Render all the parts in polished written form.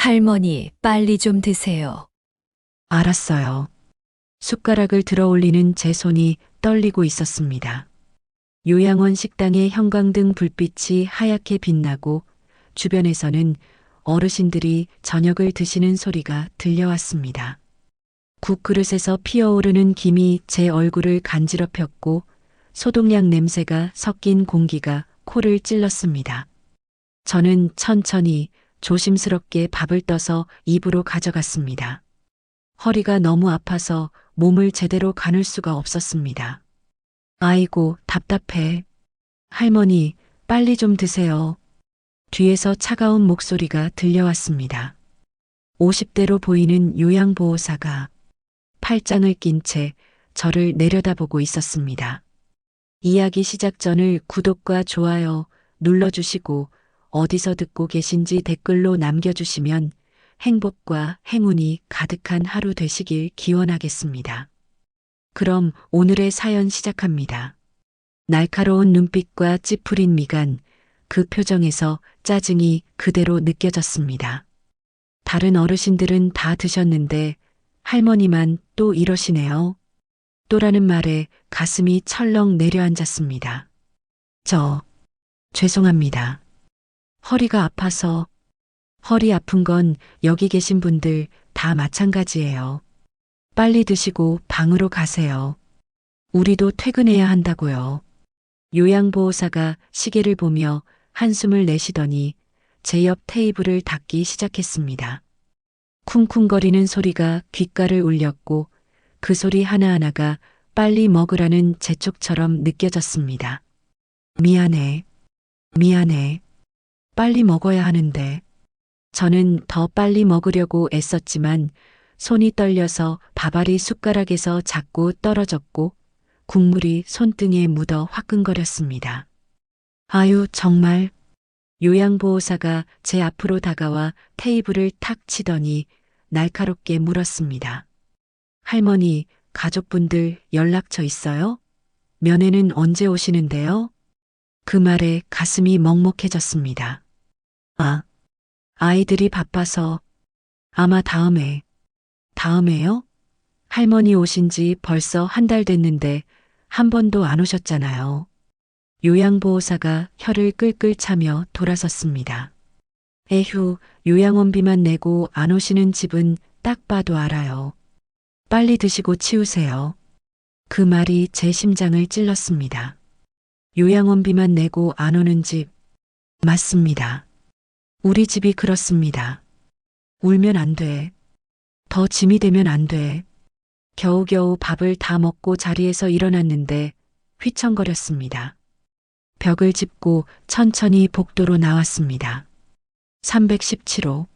할머니, 빨리 좀 드세요. 알았어요. 숟가락을 들어 올리는 제 손이 떨리고 있었습니다. 요양원 식당의 형광등 불빛이 하얗게 빛나고 주변에서는 어르신들이 저녁을 드시는 소리가 들려왔습니다. 국그릇에서 피어오르는 김이 제 얼굴을 간지럽혔고 소독약 냄새가 섞인 공기가 코를 찔렀습니다. 저는 천천히 조심스럽게 밥을 떠서 입으로 가져갔습니다. 허리가 너무 아파서 몸을 제대로 가눌 수가 없었습니다. 아이고, 답답해. 할머니, 빨리 좀 드세요. 뒤에서 차가운 목소리가 들려왔습니다. 50대로 보이는 요양보호사가 팔짱을 낀 채 저를 내려다보고 있었습니다. 이야기 시작 전을 구독과 좋아요 눌러주시고 어디서 듣고 계신지 댓글로 남겨주시면 행복과 행운이 가득한 하루 되시길 기원하겠습니다. 그럼 오늘의 사연 시작합니다. 날카로운 눈빛과 찌푸린 미간, 그 표정에서 짜증이 그대로 느껴졌습니다. 다른 어르신들은 다 드셨는데 할머니만 또 이러시네요. 또라는 말에 가슴이 철렁 내려앉았습니다. 죄송합니다. 허리가 아파서. 허리 아픈 건 여기 계신 분들 다 마찬가지예요. 빨리 드시고 방으로 가세요. 우리도 퇴근해야 한다고요. 요양보호사가 시계를 보며 한숨을 내쉬더니 제 옆 테이블을 닦기 시작했습니다. 쿵쿵거리는 소리가 귓가를 울렸고 그 소리 하나하나가 빨리 먹으라는 재촉처럼 느껴졌습니다. 미안해. 빨리 먹어야 하는데. 저는 더 빨리 먹으려고 애썼지만 손이 떨려서 밥알이 숟가락에서 자꾸 떨어졌고 국물이 손등에 묻어 화끈거렸습니다. 아유, 정말. 요양보호사가 제 앞으로 다가와 테이블을 탁 치더니 날카롭게 물었습니다. 할머니, 가족분들 연락처 있어요? 면회는 언제 오시는데요? 그 말에 가슴이 먹먹해졌습니다. 아이들이 바빠서 아마 다음에요? 할머니 오신 지 벌써 한 달 됐는데 한 번도 안 오셨잖아요. 요양보호사가 혀를 끌끌 차며 돌아섰습니다. 에휴, 요양원비만 내고 안 오시는 집은 딱 봐도 알아요. 빨리 드시고 치우세요. 그 말이 제 심장을 찔렀습니다. 요양원비만 내고 안 오는 집, 맞습니다. 우리 집이 그렇습니다. 울면 안 돼. 더 짐이 되면 안 돼. 겨우겨우 밥을 다 먹고 자리에서 일어났는데 휘청거렸습니다. 벽을 짚고 천천히 복도로 나왔습니다. 317호.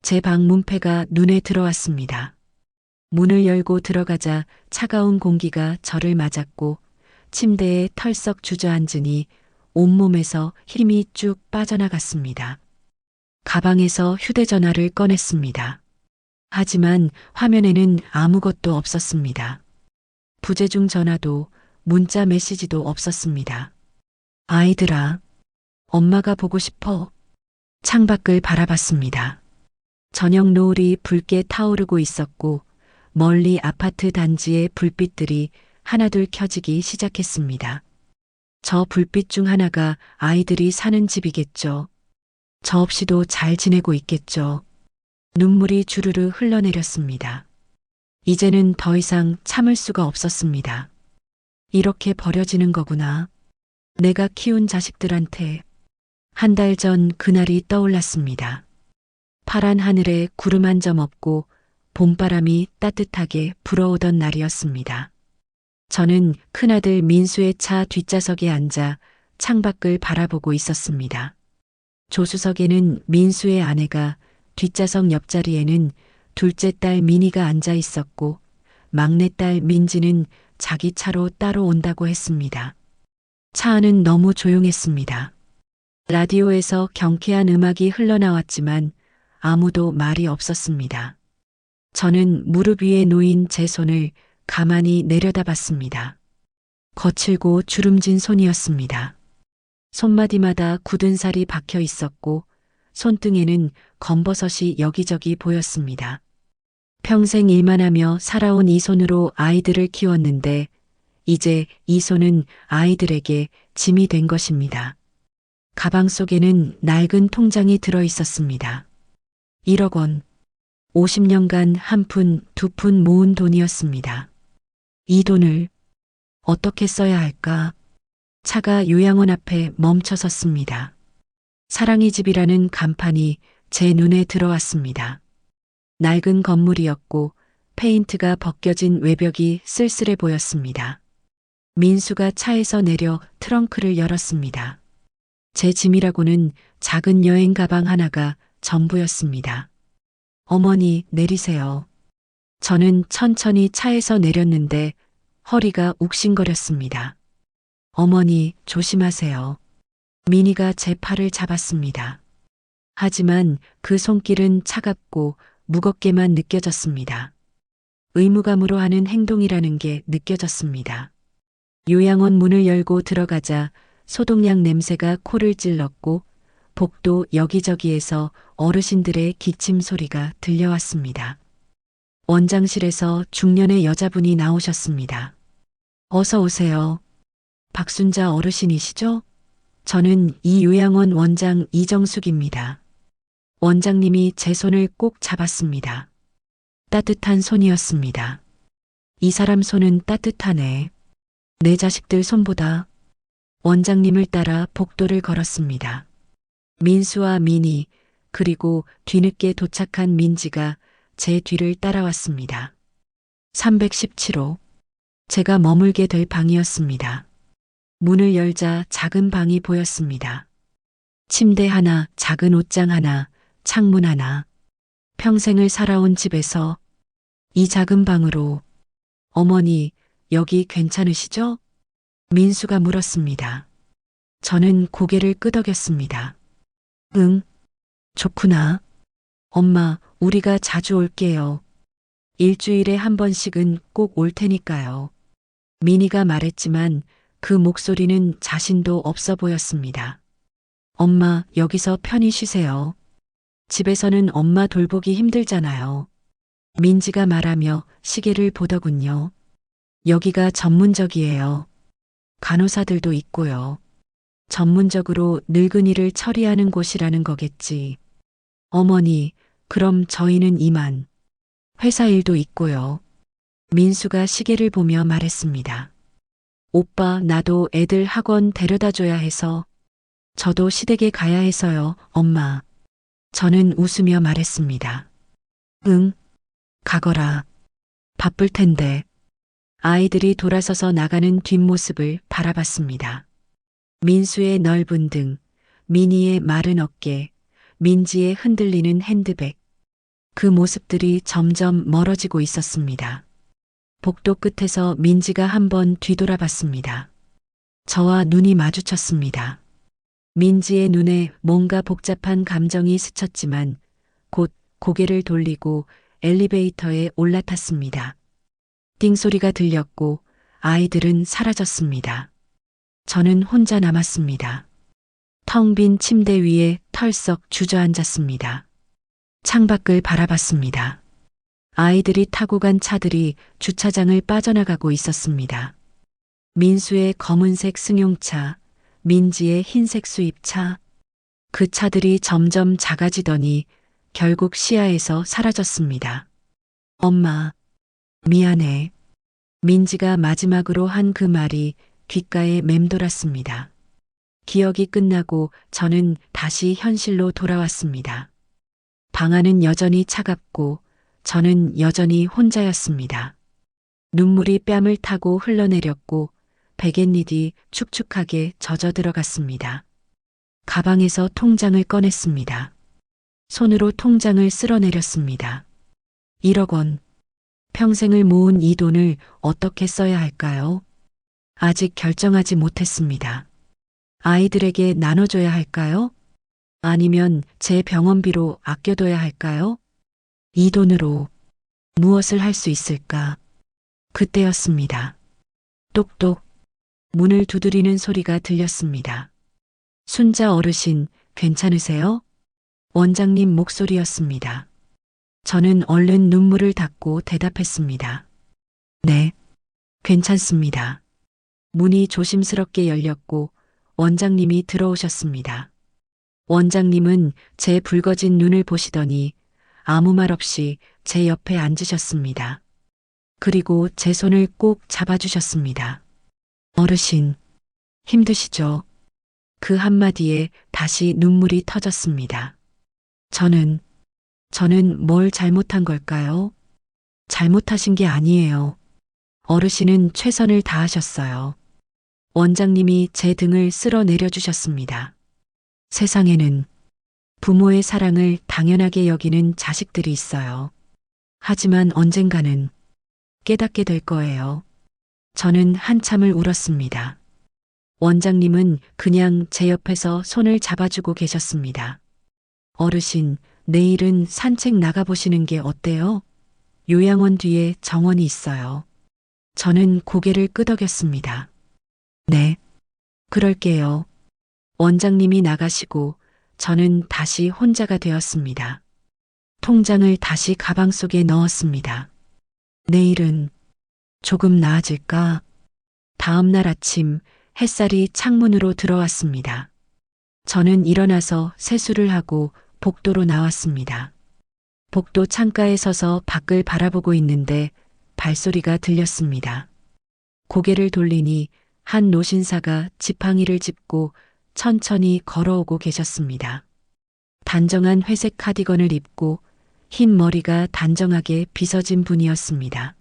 제 방 문패가 눈에 들어왔습니다. 문을 열고 들어가자 차가운 공기가 저를 맞았고 침대에 털썩 주저앉으니 온몸에서 힘이 쭉 빠져나갔습니다. 가방에서 휴대전화를 꺼냈습니다. 하지만 화면에는 아무것도 없었습니다. 부재중 전화도 문자 메시지도 없었습니다. 아이들아, 엄마가 보고 싶어. 창밖을 바라봤습니다. 저녁 노을이 붉게 타오르고 있었고 멀리 아파트 단지의 불빛들이 하나둘 켜지기 시작했습니다. 저 불빛 중 하나가 아이들이 사는 집이겠죠. 저 없이도 잘 지내고 있겠죠. 눈물이 주르르 흘러내렸습니다. 이제는 더 이상 참을 수가 없었습니다. 이렇게 버려지는 거구나. 내가 키운 자식들한테. 한 달 전 그날이 떠올랐습니다. 파란 하늘에 구름 한 점 없고 봄바람이 따뜻하게 불어오던 날이었습니다. 저는 큰아들 민수의 차 뒷좌석에 앉아 창밖을 바라보고 있었습니다. 조수석에는 민수의 아내가, 뒷좌석 옆자리에는 둘째 딸 미니가 앉아 있었고 막내딸 민지는 자기 차로 따로 온다고 했습니다. 차 안은 너무 조용했습니다. 라디오에서 경쾌한 음악이 흘러나왔지만 아무도 말이 없었습니다. 저는 무릎 위에 놓인 제 손을 가만히 내려다봤습니다. 거칠고 주름진 손이었습니다. 손마디마다 굳은 살이 박혀 있었고 손등에는 검버섯이 여기저기 보였습니다. 평생 일만 하며 살아온 이 손으로 아이들을 키웠는데 이제 이 손은 아이들에게 짐이 된 것입니다. 가방 속에는 낡은 통장이 들어 있었습니다. 1억 원. 50년간 한 푼, 두 푼 모은 돈이었습니다. 이 돈을 어떻게 써야 할까? 차가 요양원 앞에 멈춰 섰습니다. 사랑의 집이라는 간판이 제 눈에 들어왔습니다. 낡은 건물이었고 페인트가 벗겨진 외벽이 쓸쓸해 보였습니다. 민수가 차에서 내려 트렁크를 열었습니다. 제 짐이라고는 작은 여행 가방 하나가 전부였습니다. 어머니, 내리세요. 저는 천천히 차에서 내렸는데 허리가 욱신거렸습니다. 어머니, 조심하세요. 미니가 제 팔을 잡았습니다. 하지만 그 손길은 차갑고 무겁게만 느껴졌습니다. 의무감으로 하는 행동이라는 게 느껴졌습니다. 요양원 문을 열고 들어가자 소독약 냄새가 코를 찔렀고 복도 여기저기에서 어르신들의 기침 소리가 들려왔습니다. 원장실에서 중년의 여자분이 나오셨습니다. 어서 오세요. 박순자 어르신이시죠? 저는 이 요양원 원장 이정숙입니다. 원장님이 제 손을 꼭 잡았습니다. 따뜻한 손이었습니다. 이 사람 손은 따뜻하네. 내 자식들 손보다. 원장님을 따라 복도를 걸었습니다. 민수와 미니, 그리고 뒤늦게 도착한 민지가 제 뒤를 따라왔습니다. 317호. 제가 머물게 될 방이었습니다. 문을 열자 작은 방이 보였습니다. 침대 하나, 작은 옷장 하나, 창문 하나. 평생을 살아온 집에서 이 작은 방으로. 어머니, 여기 괜찮으시죠? 민수가 물었습니다. 저는 고개를 끄덕였습니다. 응, 좋구나. 엄마, 우리가 자주 올게요. 일주일에 한 번씩은 꼭 올 테니까요. 미니가 말했지만 그 목소리는 자신도 없어 보였습니다. 엄마, 여기서 편히 쉬세요. 집에서는 엄마 돌보기 힘들잖아요. 민지가 말하며 시계를 보더군요. 여기가 전문적이에요. 간호사들도 있고요. 전문적으로 늙은이를 처리하는 곳이라는 거겠지. 어머니, 그럼 저희는 이만. 회사 일도 있고요. 민수가 시계를 보며 말했습니다. 오빠, 나도 애들 학원 데려다 줘야 해서. 저도 시댁에 가야 해서요, 엄마. 저는 웃으며 말했습니다. 응, 가거라. 바쁠 텐데. 아이들이 돌아서서 나가는 뒷모습을 바라봤습니다. 민수의 넓은 등, 미니의 마른 어깨, 민지의 흔들리는 핸드백. 그 모습들이 점점 멀어지고 있었습니다. 복도 끝에서 민지가 한번 뒤돌아봤습니다. 저와 눈이 마주쳤습니다. 민지의 눈에 뭔가 복잡한 감정이 스쳤지만 곧 고개를 돌리고 엘리베이터에 올라탔습니다. 띵소리가 들렸고 아이들은 사라졌습니다. 저는 혼자 남았습니다. 텅 빈 침대 위에 털썩 주저앉았습니다. 창밖을 바라봤습니다. 아이들이 타고 간 차들이 주차장을 빠져나가고 있었습니다. 민수의 검은색 승용차, 민지의 흰색 수입차. 그 차들이 점점 작아지더니 결국 시야에서 사라졌습니다. 엄마, 미안해. 민지가 마지막으로 한 그 말이 귓가에 맴돌았습니다. 기억이 끝나고 저는 다시 현실로 돌아왔습니다. 방 안은 여전히 차갑고 저는 여전히 혼자였습니다. 눈물이 뺨을 타고 흘러내렸고 베갯잎이 축축하게 젖어 들어갔습니다. 가방에서 통장을 꺼냈습니다. 손으로 통장을 쓸어내렸습니다. 1억 원. 평생을 모은 이 돈을 어떻게 써야 할까요? 아직 결정하지 못했습니다. 아이들에게 나눠줘야 할까요? 아니면 제 병원비로 아껴둬야 할까요? 이 돈으로 무엇을 할 수 있을까? 그때였습니다. 똑똑. 문을 두드리는 소리가 들렸습니다. 순자 어르신, 괜찮으세요? 원장님 목소리였습니다. 저는 얼른 눈물을 닦고 대답했습니다. 네, 괜찮습니다. 문이 조심스럽게 열렸고 원장님이 들어오셨습니다. 원장님은 제 붉어진 눈을 보시더니 아무 말 없이 제 옆에 앉으셨습니다. 그리고 제 손을 꼭 잡아주셨습니다. 어르신, 힘드시죠? 그 한마디에 다시 눈물이 터졌습니다. 저는 뭘 잘못한 걸까요? 잘못하신 게 아니에요. 어르신은 최선을 다하셨어요. 원장님이 제 등을 쓸어 내려주셨습니다. 세상에는 부모의 사랑을 당연하게 여기는 자식들이 있어요. 하지만 언젠가는 깨닫게 될 거예요. 저는 한참을 울었습니다. 원장님은 그냥 제 옆에서 손을 잡아주고 계셨습니다. 어르신, 내일은 산책 나가보시는 게 어때요? 요양원 뒤에 정원이 있어요. 저는 고개를 끄덕였습니다. 네, 그럴게요. 원장님이 나가시고 저는 다시 혼자가 되었습니다. 통장을 다시 가방 속에 넣었습니다. 내일은 조금 나아질까? 다음 날 아침 햇살이 창문으로 들어왔습니다. 저는 일어나서 세수를 하고 복도로 나왔습니다. 복도 창가에 서서 밖을 바라보고 있는데 발소리가 들렸습니다. 고개를 돌리니 한 노신사가 지팡이를 짚고 천천히 걸어오고 계셨습니다. 단정한 회색 카디건을 입고 흰 머리가 단정하게 빗어진 분이었습니다.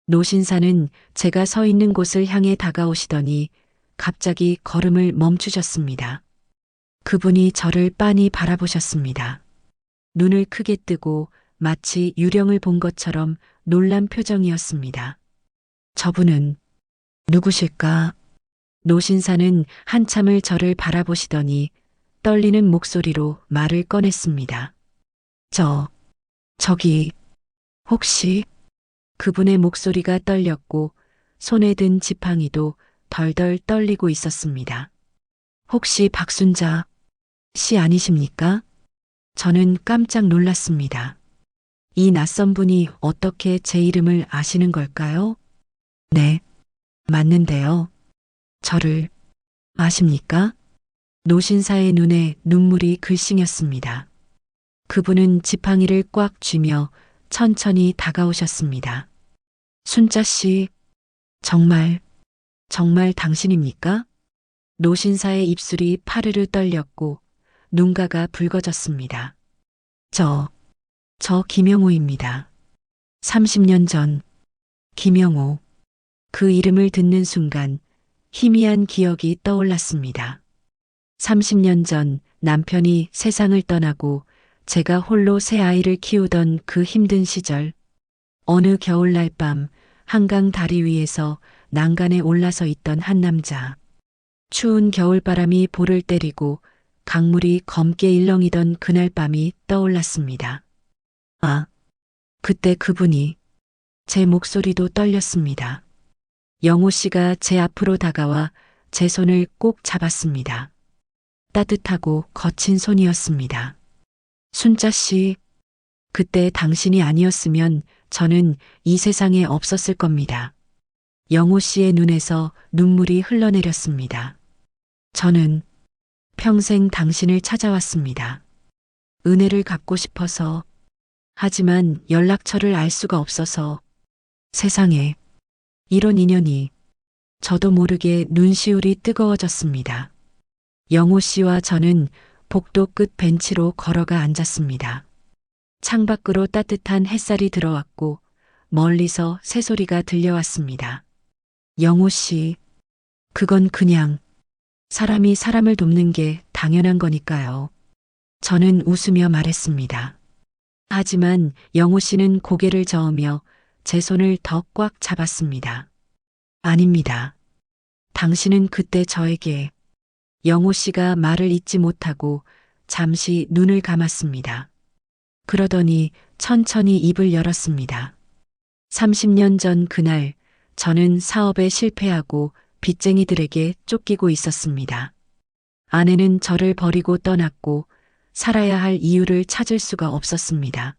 노신사는 제가 서 있는 곳을 향해 다가오시더니 갑자기 걸음을 멈추셨습니다. 그분이 저를 빤히 바라보셨습니다. 눈을 크게 뜨고 마치 유령을 본 것처럼 놀란 표정이었습니다. 저분은 누구실까? 노신사는 한참을 저를 바라보시더니 떨리는 목소리로 말을 꺼냈습니다. 저기, 혹시? 그분의 목소리가 떨렸고 손에 든 지팡이도 덜덜 떨리고 있었습니다. 혹시 박순자 씨 아니십니까? 저는 깜짝 놀랐습니다. 이 낯선 분이 어떻게 제 이름을 아시는 걸까요? 네, 맞는데요. 저를 아십니까? 노신사의 눈에 눈물이 글썽였습니다. 그분은 지팡이를 꽉 쥐며 천천히 다가오셨습니다. 순자 씨, 정말 당신입니까? 노신사의 입술이 파르르 떨렸고 눈가가 붉어졌습니다. 저 김영호입니다. 30년 전 김영호. 그 이름을 듣는 순간 희미한 기억이 떠올랐습니다. 30년 전 남편이 세상을 떠나고 제가 홀로 새 아이를 키우던 그 힘든 시절, 어느 겨울날 밤 한강 다리 위에서 난간에 올라서 있던 한 남자. 추운 겨울바람이 볼을 때리고 강물이 검게 일렁이던 그날 밤이 떠올랐습니다. 그때 그분이, 제 목소리도 떨렸습니다. 영호 씨가 제 앞으로 다가와 제 손을 꼭 잡았습니다. 따뜻하고 거친 손이었습니다. 순자 씨, 그때 당신이 아니었으면 저는 이 세상에 없었을 겁니다. 영호 씨의 눈에서 눈물이 흘러내렸습니다. 저는 평생 당신을 찾아왔습니다. 은혜를 갚고 싶어서, 하지만 연락처를 알 수가 없어서. 세상에, 이런 인연이. 저도 모르게 눈시울이 뜨거워졌습니다. 영호 씨와 저는 복도 끝 벤치로 걸어가 앉았습니다. 창밖으로 따뜻한 햇살이 들어왔고 멀리서 새소리가 들려왔습니다. 영호 씨, 그건 그냥 사람이 사람을 돕는 게 당연한 거니까요. 저는 웃으며 말했습니다. 하지만 영호 씨는 고개를 저으며 제 손을 더 꽉 잡았습니다. 아닙니다. 당신은 그때 저에게. 영호 씨가 말을 잇지 못하고 잠시 눈을 감았습니다. 그러더니 천천히 입을 열었습니다. 30년 전 그날 저는 사업에 실패하고 빚쟁이들에게 쫓기고 있었습니다. 아내는 저를 버리고 떠났고 살아야 할 이유를 찾을 수가 없었습니다.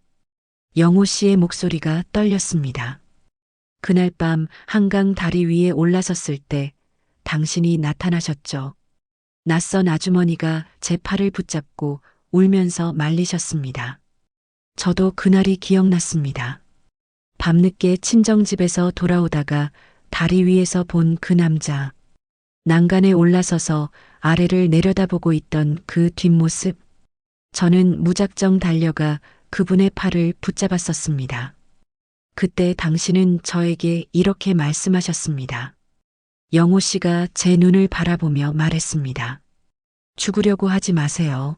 영호 씨의 목소리가 떨렸습니다. 그날 밤 한강 다리 위에 올라섰을 때 당신이 나타나셨죠. 낯선 아주머니가 제 팔을 붙잡고 울면서 말리셨습니다. 저도 그날이 기억났습니다. 밤늦게 친정집에서 돌아오다가 다리 위에서 본 그 남자. 난간에 올라서서 아래를 내려다보고 있던 그 뒷모습. 저는 무작정 달려가 그분의 팔을 붙잡았었습니다. 그때 당신은 저에게 이렇게 말씀하셨습니다. 영호 씨가 제 눈을 바라보며 말했습니다. 죽으려고 하지 마세요.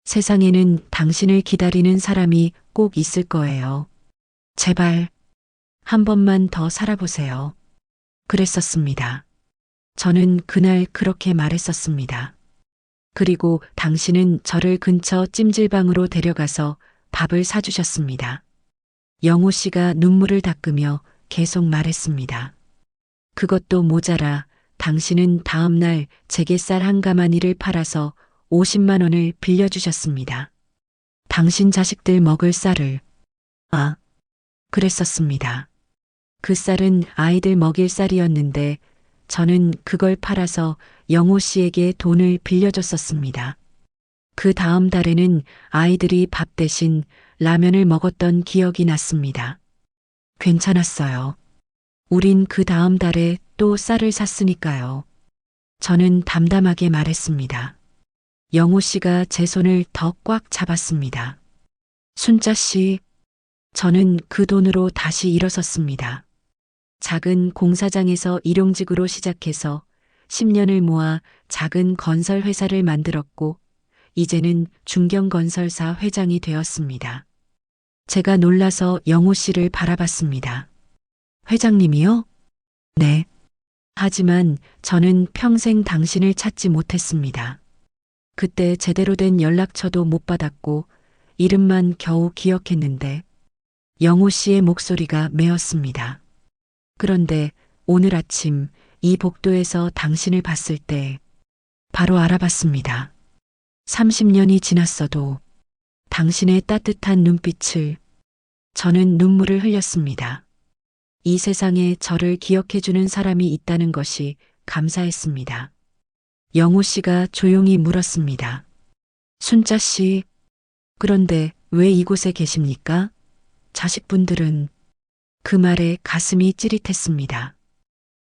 세상에는 당신을 기다리는 사람이 꼭 있을 거예요. 제발 한 번만 더 살아보세요. 그랬었습니다. 저는 그날 그렇게 말했었습니다. 그리고 당신은 저를 근처 찜질방으로 데려가서 밥을 사주셨습니다. 영호 씨가 눈물을 닦으며 계속 말했습니다. 그것도 모자라 당신은 다음 날 제게 쌀 한 가마니를 팔아서 50만 원을 빌려주셨습니다. 당신 자식들 먹을 쌀을. 아, 그랬었습니다. 그 쌀은 아이들 먹일 쌀이었는데 저는 그걸 팔아서 영호 씨에게 돈을 빌려줬었습니다. 그 다음 달에는 아이들이 밥 대신 라면을 먹었던 기억이 났습니다. 괜찮았어요. 우린 그 다음 달에 또 쌀을 샀으니까요. 저는 담담하게 말했습니다. 영호 씨가 제 손을 더 꽉 잡았습니다. 순자 씨, 저는 그 돈으로 다시 일어섰습니다. 작은 공사장에서 일용직으로 시작해서 10년을 모아 작은 건설 회사를 만들었고 이제는 중경건설사 회장이 되었습니다. 제가 놀라서 영호 씨를 바라봤습니다. 회장님이요? 네. 하지만 저는 평생 당신을 찾지 못했습니다. 그때 제대로 된 연락처도 못 받았고 이름만 겨우 기억했는데 영호 씨의 목소리가 메었습니다. 그런데 오늘 아침 이 복도에서 당신을 봤을 때 바로 알아봤습니다. 30년이 지났어도 당신의 따뜻한 눈빛을. 저는 눈물을 흘렸습니다. 이 세상에 저를 기억해주는 사람이 있다는 것이 감사했습니다. 영호 씨가 조용히 물었습니다. 순자 씨, 그런데 왜 이곳에 계십니까? 자식분들은. 그 말에 가슴이 찌릿했습니다.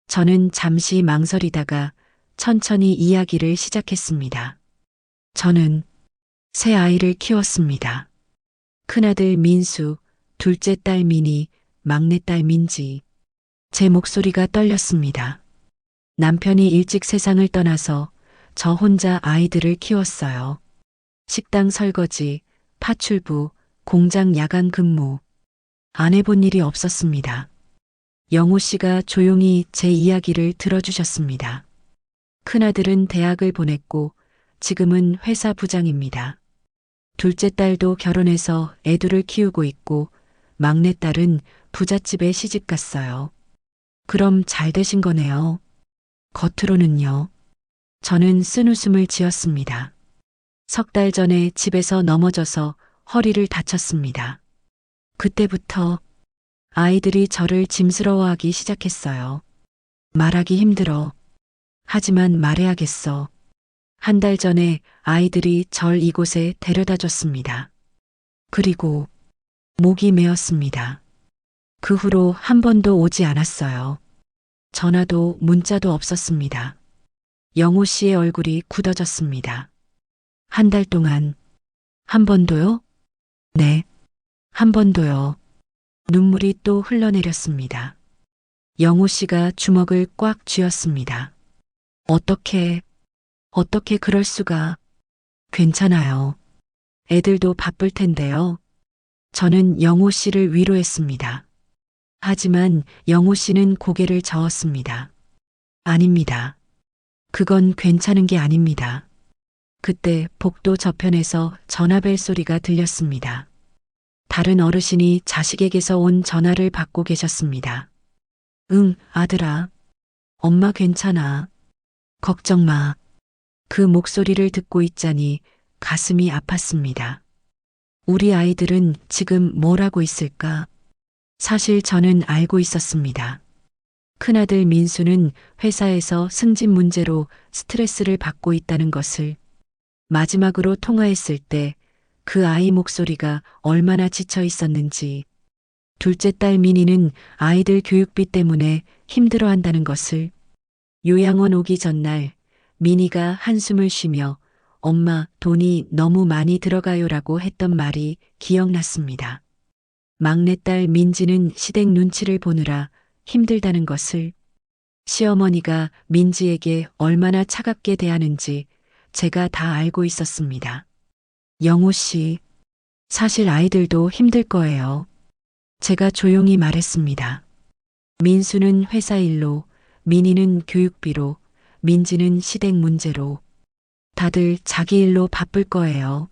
저는 잠시 망설이다가 천천히 이야기를 시작했습니다. 저는 새 아이를 키웠습니다. 큰아들 민수, 둘째 딸 민희, 막내딸 민지. 제 목소리가 떨렸습니다. 남편이 일찍 세상을 떠나서 저 혼자 아이들을 키웠어요. 식당 설거지, 파출부, 공장 야간 근무. 안 해본 일이 없었습니다. 영호 씨가 조용히 제 이야기를 들어주셨습니다. 큰아들은 대학을 보냈고 지금은 회사 부장입니다. 둘째 딸도 결혼해서 애들을 키우고 있고 막내딸은 부잣집에 시집 갔어요. 그럼 잘 되신 거네요. 겉으로는요. 저는 쓴웃음을 지었습니다. 3달 전에 집에서 넘어져서 허리를 다쳤습니다. 그때부터 아이들이 저를 짐스러워하기 시작했어요. 말하기 힘들어. 하지만 말해야겠어. 한 달 전에 아이들이 절 이곳에 데려다 줬습니다. 그리고 목이 메었습니다. 그 후로 한 번도 오지 않았어요. 전화도 문자도 없었습니다. 영호 씨의 얼굴이 굳어졌습니다. 한 달 동안 한 번도요? 네, 한 번도요. 눈물이 또 흘러내렸습니다. 영호 씨가 주먹을 꽉 쥐었습니다. 어떻게 그럴 수가. 괜찮아요. 애들도 바쁠 텐데요. 저는 영호 씨를 위로했습니다. 하지만 영호 씨는 고개를 저었습니다. 아닙니다. 그건 괜찮은 게 아닙니다. 그때 복도 저편에서 전화벨 소리가 들렸습니다. 다른 어르신이 자식에게서 온 전화를 받고 계셨습니다. 응, 아들아. 엄마 괜찮아. 걱정 마. 그 목소리를 듣고 있자니 가슴이 아팠습니다. 우리 아이들은 지금 뭘 하고 있을까? 사실 저는 알고 있었습니다. 큰아들 민수는 회사에서 승진 문제로 스트레스를 받고 있다는 것을, 마지막으로 통화했을 때 그 아이 목소리가 얼마나 지쳐 있었는지, 둘째 딸 민희는 아이들 교육비 때문에 힘들어 한다는 것을, 요양원 오기 전날 민희가 한숨을 쉬며 엄마 돈이 너무 많이 들어가요라고 했던 말이 기억났습니다. 막내딸 민지는 시댁 눈치를 보느라 힘들다는 것을, 시어머니가 민지에게 얼마나 차갑게 대하는지 제가 다 알고 있었습니다. 영호 씨, 사실 아이들도 힘들 거예요. 제가 조용히 말했습니다. 민수는 회사 일로, 민희는 교육비로, 민지는 시댁 문제로. 다들 자기 일로 바쁠 거예요.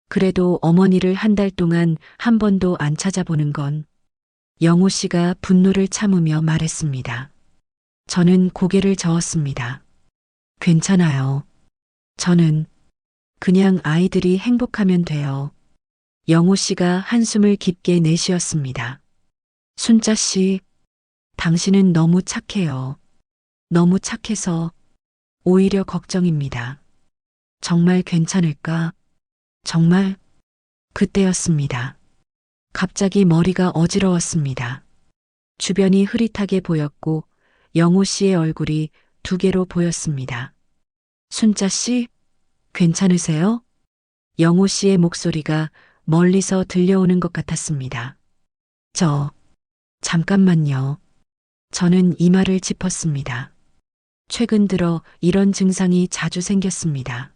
그래도 어머니를 한 달 동안 한 번도 안 찾아보는 건, 영호 씨가 분노를 참으며 말했습니다. 저는 고개를 저었습니다. 괜찮아요. 저는 그냥 아이들이 행복하면 돼요. 영호 씨가 한숨을 깊게 내쉬었습니다. 순자 씨, 당신은 너무 착해요. 너무 착해서 오히려 걱정입니다. 정말 괜찮을까? 정말? 그때였습니다. 갑자기 머리가 어지러웠습니다. 주변이 흐릿하게 보였고 영호 씨의 얼굴이 두 개로 보였습니다. 순자 씨, 괜찮으세요? 영호 씨의 목소리가 멀리서 들려오는 것 같았습니다. 잠깐만요. 저는 이마를 짚었습니다. 최근 들어 이런 증상이 자주 생겼습니다.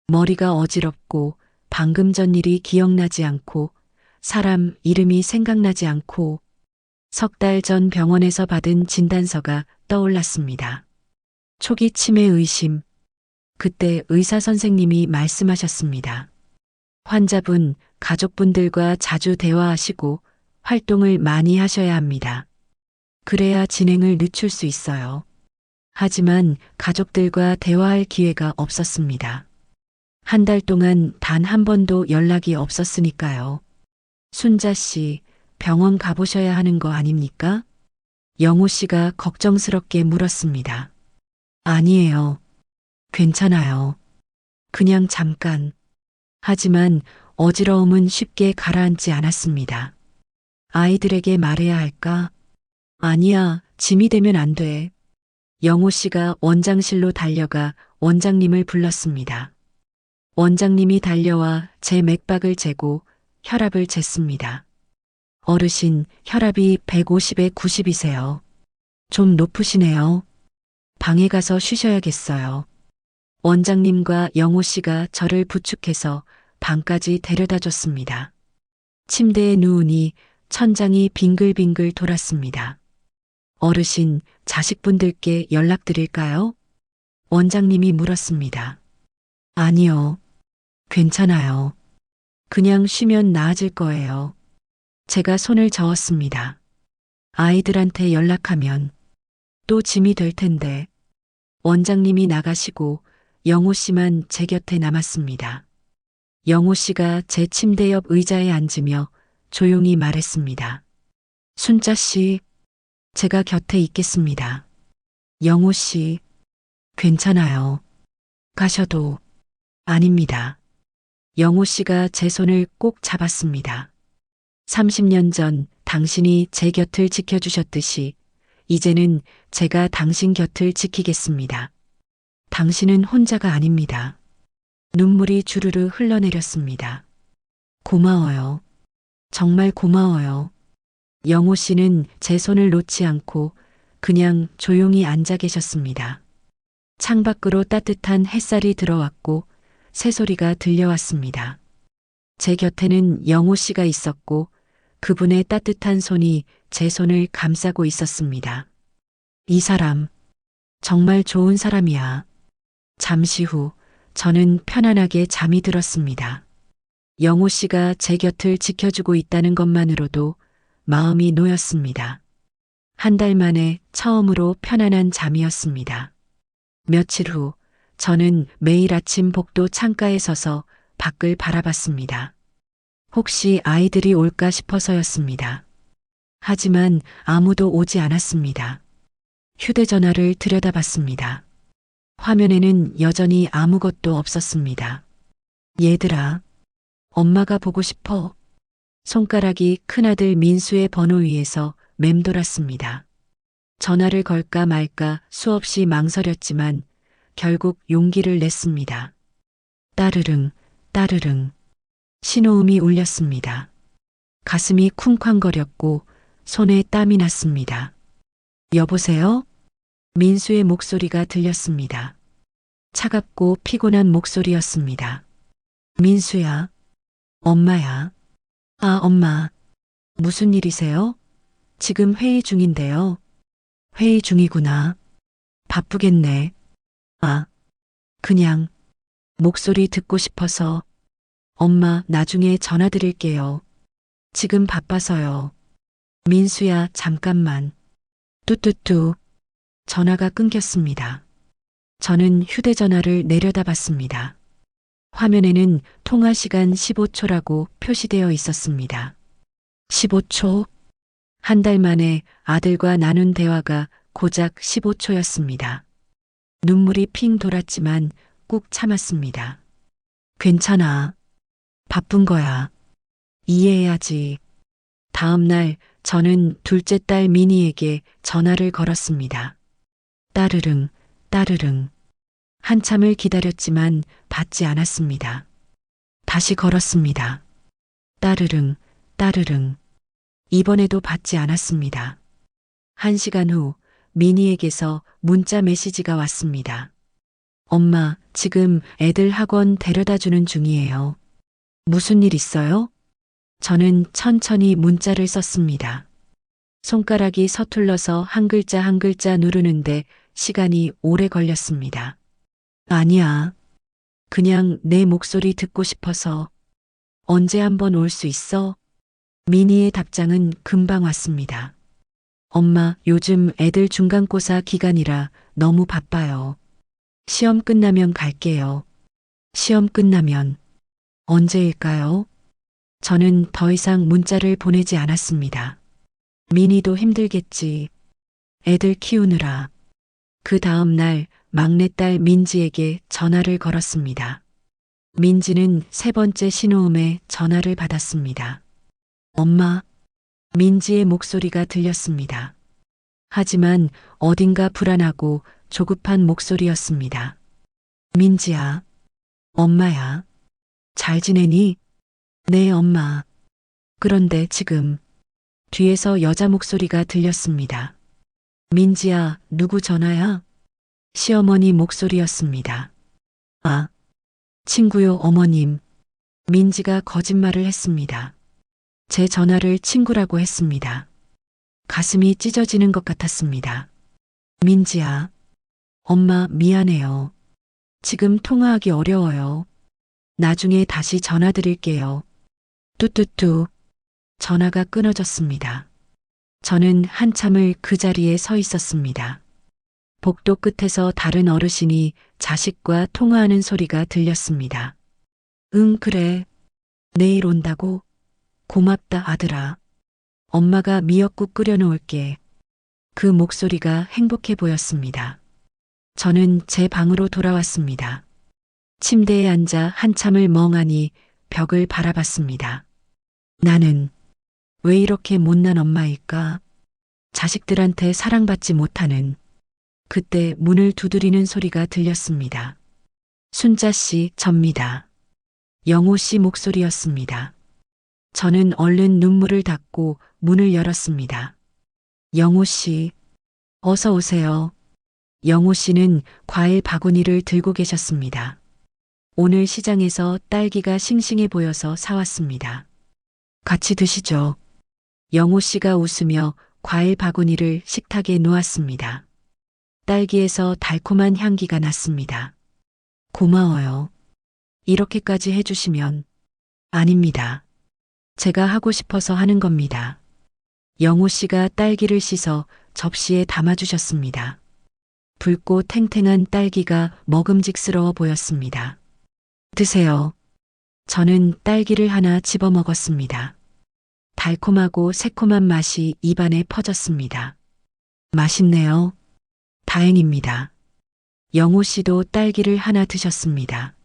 머리가 어지럽고 방금 전 일이 기억나지 않고 사람 이름이 생각나지 않고 석 달 전 병원에서 받은 진단서가 떠올랐습니다. 초기 치매 의심. 그때 의사 선생님이 말씀하셨습니다. 환자분, 가족분들과 자주 대화하시고 활동을 많이 하셔야 합니다. 그래야 진행을 늦출 수 있어요. 하지만 가족들과 대화할 기회가 없었습니다. 한 달 동안 단 한 번도 연락이 없었으니까요. 순자 씨, 병원 가보셔야 하는 거 아닙니까? 영호 씨가 걱정스럽게 물었습니다. 아니에요. 괜찮아요. 그냥 잠깐. 하지만 어지러움은 쉽게 가라앉지 않았습니다. 아이들에게 말해야 할까? 아니야, 짐이 되면 안 돼. 영호 씨가 원장실로 달려가 원장님을 불렀습니다. 원장님이 달려와 제 맥박을 재고 혈압을 쟀습니다. 어르신, 혈압이 150에 90이세요. 좀 높으시네요. 방에 가서 쉬셔야겠어요. 원장님과 영호 씨가 저를 부축해서 방까지 데려다 줬습니다. 침대에 누우니 천장이 빙글빙글 돌았습니다. 어르신, 자식분들께 연락드릴까요? 원장님이 물었습니다. 아니요. 괜찮아요. 그냥 쉬면 나아질 거예요. 제가 손을 저었습니다. 아이들한테 연락하면 또 짐이 될 텐데. 원장님이 나가시고 영호 씨만 제 곁에 남았습니다. 영호 씨가 제 침대 옆 의자에 앉으며 조용히 말했습니다. 순자 씨, 제가 곁에 있겠습니다. 영호 씨, 괜찮아요. 가셔도. 아닙니다. 영호 씨가 제 손을 꼭 잡았습니다. 30년 전 당신이 제 곁을 지켜주셨듯이 이제는 제가 당신 곁을 지키겠습니다. 당신은 혼자가 아닙니다. 눈물이 주르르 흘러내렸습니다. 고마워요. 정말 고마워요. 영호 씨는 제 손을 놓지 않고 그냥 조용히 앉아 계셨습니다. 창밖으로 따뜻한 햇살이 들어왔고 새소리가 들려왔습니다. 제 곁에는 영호 씨가 있었고 그분의 따뜻한 손이 제 손을 감싸고 있었습니다. 이 사람, 정말 좋은 사람이야. 잠시 후 저는 편안하게 잠이 들었습니다. 영호 씨가 제 곁을 지켜주고 있다는 것만으로도 마음이 놓였습니다. 한 달 만에 처음으로 편안한 잠이었습니다. 며칠 후 저는 매일 아침 복도 창가에 서서 밖을 바라봤습니다. 혹시 아이들이 올까 싶어서였습니다. 하지만 아무도 오지 않았습니다. 휴대전화를 들여다봤습니다. 화면에는 여전히 아무것도 없었습니다. 얘들아, 엄마가 보고 싶어. 손가락이 큰아들 민수의 번호 위에서 맴돌았습니다. 전화를 걸까 말까 수없이 망설였지만 결국 용기를 냈습니다. 따르릉, 따르릉. 신호음이 울렸습니다. 가슴이 쿵쾅거렸고 손에 땀이 났습니다. 여보세요? 민수의 목소리가 들렸습니다. 차갑고 피곤한 목소리였습니다. 민수야, 엄마야. 아, 엄마. 무슨 일이세요? 지금 회의 중인데요. 회의 중이구나. 바쁘겠네. 아, 그냥 목소리 듣고 싶어서. 엄마, 나중에 전화 드릴게요. 지금 바빠서요. 민수야, 잠깐만. 뚜뚜뚜. 전화가 끊겼습니다. 저는 휴대전화를 내려다봤습니다. 화면에는 통화 시간 15초라고 표시되어 있었습니다. 15초? 한 달 만에 아들과 나눈 대화가 고작 15초였습니다. 눈물이 핑 돌았지만 꾹 참았습니다. 괜찮아. 바쁜 거야. 이해해야지. 다음 날 저는 둘째 딸 미니에게 전화를 걸었습니다. 따르릉, 따르릉. 한참을 기다렸지만 받지 않았습니다. 다시 걸었습니다. 따르릉, 따르릉. 이번에도 받지 않았습니다. 1시간 후 미니에게서 문자 메시지가 왔습니다. 엄마, 지금 애들 학원 데려다 주는 중이에요. 무슨 일 있어요? 저는 천천히 문자를 썼습니다. 손가락이 서툴러서 한 글자 한 글자 누르는데 시간이 오래 걸렸습니다. 아니야. 그냥 내 목소리 듣고 싶어서. 언제 한번 올 수 있어? 미니의 답장은 금방 왔습니다. 엄마, 요즘 애들 중간고사 기간이라 너무 바빠요. 시험 끝나면 갈게요. 시험 끝나면 언제일까요? 저는 더 이상 문자를 보내지 않았습니다. 미니도 힘들겠지. 애들 키우느라. 그 다음 날 막내딸 민지에게 전화를 걸었습니다. 민지는 3번째 신호음에 전화를 받았습니다. 엄마, 민지의 목소리가 들렸습니다. 하지만 어딘가 불안하고 조급한 목소리였습니다. 민지야, 엄마야, 잘 지내니? 네, 엄마. 그런데 지금 뒤에서 여자 목소리가 들렸습니다. 민지야, 누구 전화야? 시어머니 목소리였습니다. 아, 친구요, 어머님. 민지가 거짓말을 했습니다. 제 전화를 친구라고 했습니다. 가슴이 찢어지는 것 같았습니다. 민지야, 엄마 미안해요. 지금 통화하기 어려워요. 나중에 다시 전화 드릴게요. 뚜뚜뚜. 전화가 끊어졌습니다. 저는 한참을 그 자리에 서 있었습니다. 복도 끝에서 다른 어르신이 자식과 통화하는 소리가 들렸습니다. 응, 그래. 내일 온다고? 고맙다, 아들아. 엄마가 미역국 끓여놓을게. 그 목소리가 행복해 보였습니다. 저는 제 방으로 돌아왔습니다. 침대에 앉아 한참을 멍하니 벽을 바라봤습니다. 나는 왜 이렇게 못난 엄마일까? 자식들한테 사랑받지 못하는. 그때 문을 두드리는 소리가 들렸습니다. 순자 씨, 접니다. 영호 씨 목소리였습니다. 저는 얼른 눈물을 닦고 문을 열었습니다. 영호 씨, 어서 오세요. 영호 씨는 과일 바구니를 들고 계셨습니다. 오늘 시장에서 딸기가 싱싱해 보여서 사왔습니다. 같이 드시죠. 영호 씨가 웃으며 과일 바구니를 식탁에 놓았습니다. 딸기에서 달콤한 향기가 났습니다. 고마워요. 이렇게까지 해주시면. 아닙니다. 제가 하고 싶어서 하는 겁니다. 영호 씨가 딸기를 씻어 접시에 담아주셨습니다. 붉고 탱탱한 딸기가 먹음직스러워 보였습니다. 드세요. 저는 딸기를 하나 집어 먹었습니다. 달콤하고 새콤한 맛이 입안에 퍼졌습니다. 맛있네요. 다행입니다. 영호 씨도 딸기를 하나 드셨습니다.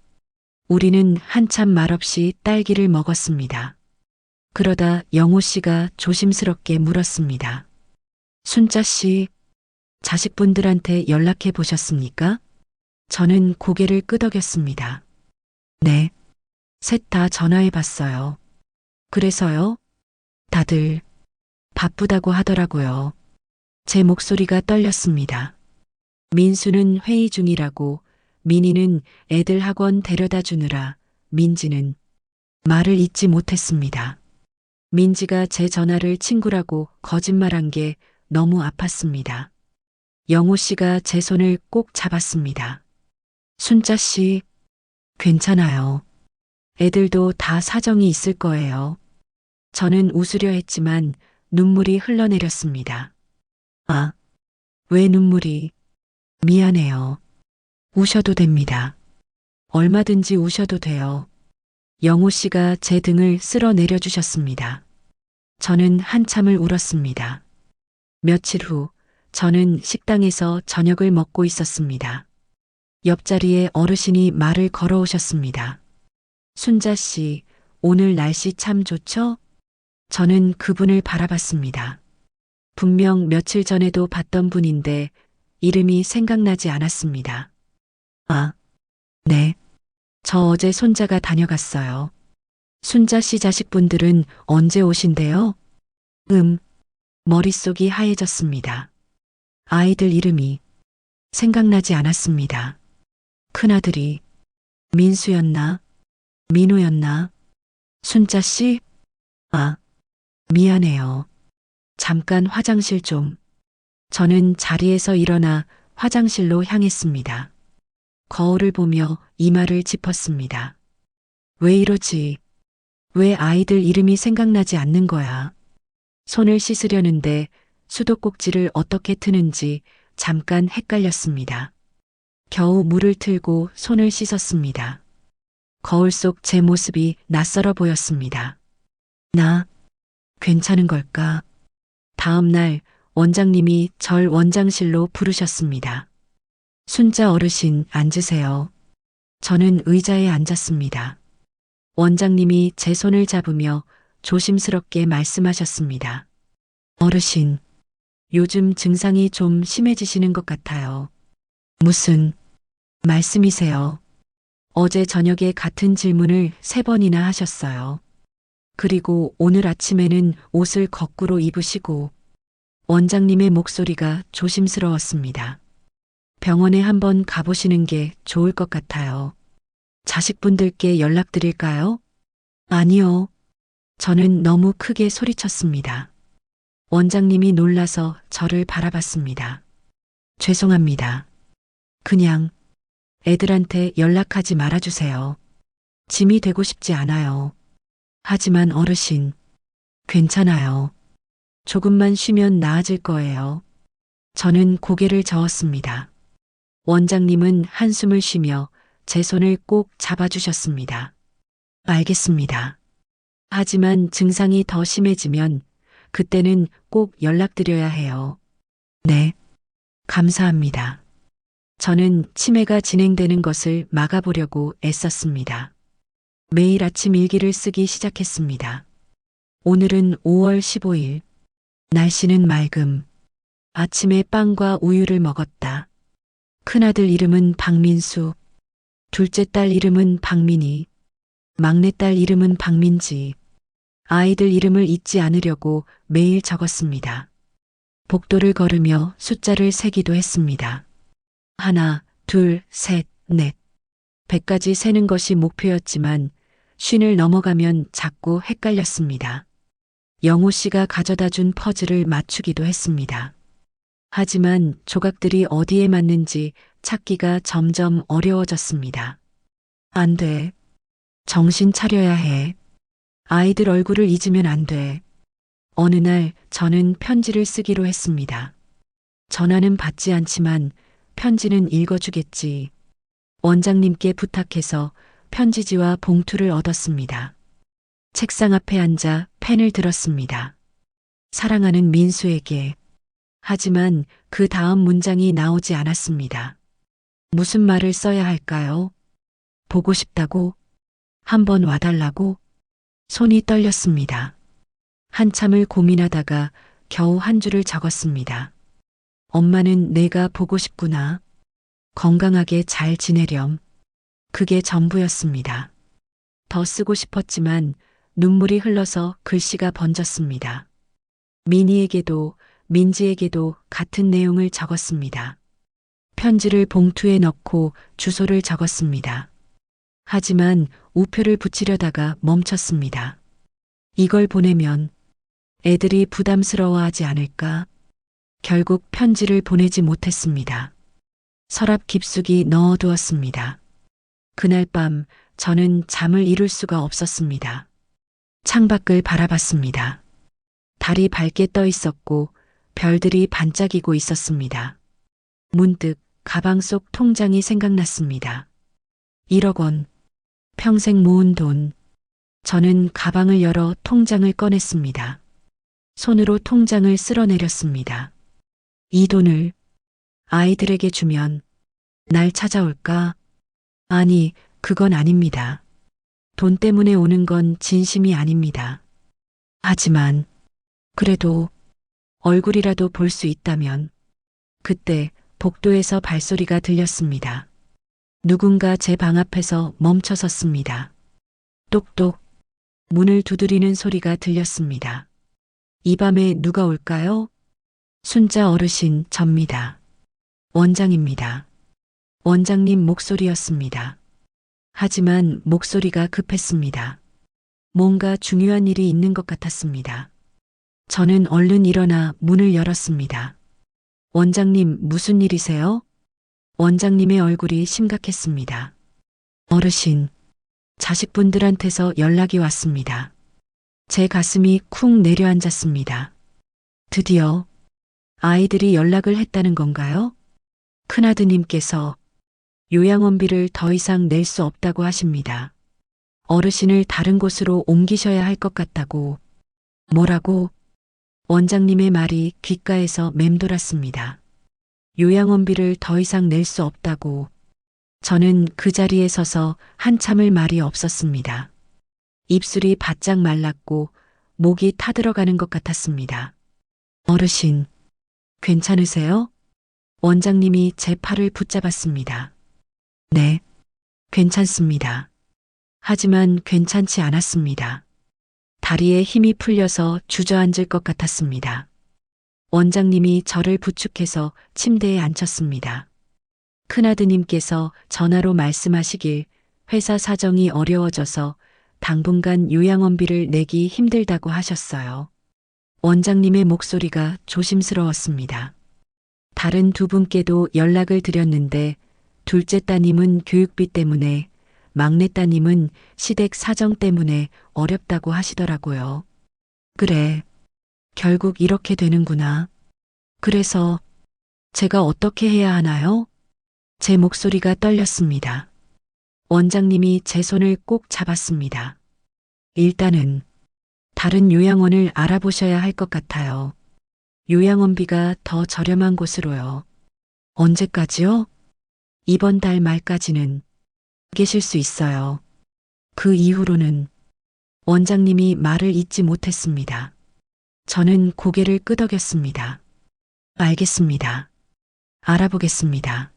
우리는 한참 말없이 딸기를 먹었습니다. 그러다 영호 씨가 조심스럽게 물었습니다. 순자 씨, 자식분들한테 연락해 보셨습니까? 저는 고개를 끄덕였습니다. 네. 셋 다 전화해 봤어요. 그래서요? 다들 바쁘다고 하더라고요. 제 목소리가 떨렸습니다. 민수는 회의 중이라고, 민희는 애들 학원 데려다 주느라, 민지는 말을 잇지 못했습니다. 민지가 제 전화를 친구라고 거짓말한 게 너무 아팠습니다. 영호 씨가 제 손을 꼭 잡았습니다. 순자 씨, 괜찮아요. 애들도 다 사정이 있을 거예요. 저는 웃으려 했지만 눈물이 흘러내렸습니다. 아, 왜 눈물이? 미안해요. 우셔도 됩니다. 얼마든지 우셔도 돼요. 영호 씨가 제 등을 쓸어 내려주셨습니다. 저는 한참을 울었습니다. 며칠 후, 저는 식당에서 저녁을 먹고 있었습니다. 옆자리에 어르신이 말을 걸어오셨습니다. 순자 씨, 오늘 날씨 참 좋죠? 저는 그분을 바라봤습니다. 분명 며칠 전에도 봤던 분인데 이름이 생각나지 않았습니다. 아, 네. 저 어제 손자가 다녀갔어요. 순자 씨 자식분들은 언제 오신대요? 머릿속이 하얘졌습니다. 아이들 이름이 생각나지 않았습니다. 큰아들이 민수였나? 민우였나? 순자 씨? 아, 미안해요. 잠깐 화장실 좀. 저는 자리에서 일어나 화장실로 향했습니다. 거울을 보며 이마를 짚었습니다. 왜 이러지? 왜 아이들 이름이 생각나지 않는 거야? 손을 씻으려는데 수도꼭지를 어떻게 트는지 잠깐 헷갈렸습니다. 겨우 물을 틀고 손을 씻었습니다. 거울 속 제 모습이 낯설어 보였습니다. 나 괜찮은 걸까? 다음 날 원장님이 절 원장실로 부르셨습니다. 순자 어르신 앉으세요. 저는 의자에 앉았습니다. 원장님이 제 손을 잡으며 조심스럽게 말씀하셨습니다. 어르신, 요즘 증상이 좀 심해지시는 것 같아요. 무슨 말씀이세요? 어제 저녁에 같은 질문을 3번이나 하셨어요. 그리고 오늘 아침에는 옷을 거꾸로 입으시고 원장님의 목소리가 조심스러웠습니다. 병원에 한번 가보시는 게 좋을 것 같아요. 자식분들께 연락드릴까요? 아니요. 저는 너무 크게 소리쳤습니다. 원장님이 놀라서 저를 바라봤습니다. 죄송합니다. 그냥 애들한테 연락하지 말아주세요. 짐이 되고 싶지 않아요. 하지만 어르신, 괜찮아요. 조금만 쉬면 나아질 거예요. 저는 고개를 저었습니다. 원장님은 한숨을 쉬며 제 손을 꼭 잡아주셨습니다. 알겠습니다. 하지만 증상이 더 심해지면 그때는 꼭 연락드려야 해요. 네. 감사합니다. 저는 치매가 진행되는 것을 막아보려고 애썼습니다. 매일 아침 일기를 쓰기 시작했습니다. 오늘은 5월 15일. 날씨는 맑음. 아침에 빵과 우유를 먹었다. 큰아들 이름은 박민수. 둘째 딸 이름은 박민희. 막내딸 이름은 박민지. 아이들 이름을 잊지 않으려고 매일 적었습니다. 복도를 걸으며 숫자를 세기도 했습니다. 1, 2, 3, 4. 100까지 세는 것이 목표였지만 50을 넘어가면 자꾸 헷갈렸습니다. 영호 씨가 가져다 준 퍼즐을 맞추기도 했습니다. 하지만 조각들이 어디에 맞는지 찾기가 점점 어려워졌습니다. 안 돼. 정신 차려야 해. 아이들 얼굴을 잊으면 안 돼. 어느 날 저는 편지를 쓰기로 했습니다. 전화는 받지 않지만 편지는 읽어주겠지. 원장님께 부탁해서 편지지와 봉투를 얻었습니다. 책상 앞에 앉아 펜을 들었습니다. 사랑하는 민수에게. 하지만 그 다음 문장이 나오지 않았습니다. 무슨 말을 써야 할까요? 보고 싶다고? 한번 와달라고? 손이 떨렸습니다. 한참을 고민하다가 겨우 한 줄을 적었습니다. 엄마는 내가 보고 싶구나. 건강하게 잘 지내렴. 그게 전부였습니다. 더 쓰고 싶었지만 눈물이 흘러서 글씨가 번졌습니다. 민희에게도 민지에게도 같은 내용을 적었습니다. 편지를 봉투에 넣고 주소를 적었습니다. 하지만 우표를 붙이려다가 멈췄습니다. 이걸 보내면 애들이 부담스러워하지 않을까? 결국 편지를 보내지 못했습니다. 서랍 깊숙이 넣어두었습니다. 그날 밤 저는 잠을 이룰 수가 없었습니다. 창밖을 바라봤습니다. 달이 밝게 떠 있었고 별들이 반짝이고 있었습니다. 문득 가방 속 통장이 생각났습니다. 1억 원. 평생 모은 돈. 저는 가방을 열어 통장을 꺼냈습니다. 손으로 통장을 쓸어내렸습니다. 이 돈을 아이들에게 주면 날 찾아올까? 아니, 그건 아닙니다. 돈 때문에 오는 건 진심이 아닙니다. 하지만 그래도 얼굴이라도 볼 수 있다면. 그때 복도에서 발소리가 들렸습니다. 누군가 제 방 앞에서 멈춰 섰습니다. 똑똑. 문을 두드리는 소리가 들렸습니다. 이 밤에 누가 올까요? 순자 어르신 접니다. 원장입니다. 원장님 목소리였습니다. 하지만 목소리가 급했습니다. 뭔가 중요한 일이 있는 것 같았습니다. 저는 얼른 일어나 문을 열었습니다. 원장님, 무슨 일이세요? 원장님의 얼굴이 심각했습니다. 어르신, 자식분들한테서 연락이 왔습니다. 제 가슴이 쿵 내려앉았습니다. 드디어 아이들이 연락을 했다는 건가요? 큰아드님께서 요양원비를 더 이상 낼 수 없다고 하십니다. 어르신을 다른 곳으로 옮기셔야 할 것 같다고. 뭐라고? 원장님의 말이 귓가에서 맴돌았습니다. 요양원비를 더 이상 낼 수 없다고. 저는 그 자리에 서서 한참을 말이 없었습니다. 입술이 바짝 말랐고 목이 타들어가는 것 같았습니다. 어르신, 괜찮으세요? 원장님이 제 팔을 붙잡았습니다. 네, 괜찮습니다. 하지만 괜찮지 않았습니다. 다리에 힘이 풀려서 주저앉을 것 같았습니다. 원장님이 저를 부축해서 침대에 앉혔습니다. 큰아드님께서 전화로 말씀하시길 회사 사정이 어려워져서 당분간 요양원비를 내기 힘들다고 하셨어요. 원장님의 목소리가 조심스러웠습니다. 다른 두 분께도 연락을 드렸는데 둘째 따님은 교육비 때문에, 막내 따님은 시댁 사정 때문에 어렵다고 하시더라고요. 그래, 결국 이렇게 되는구나. 그래서 제가 어떻게 해야 하나요? 제 목소리가 떨렸습니다. 원장님이 제 손을 꼭 잡았습니다. 일단은 다른 요양원을 알아보셔야 할 것 같아요. 요양원비가 더 저렴한 곳으로요. 언제까지요? 이번 달 말까지는 계실 수 있어요. 그 이후로는. 원장님이 말을 잇지 못했습니다. 저는 고개를 끄덕였습니다. 알겠습니다. 알아보겠습니다.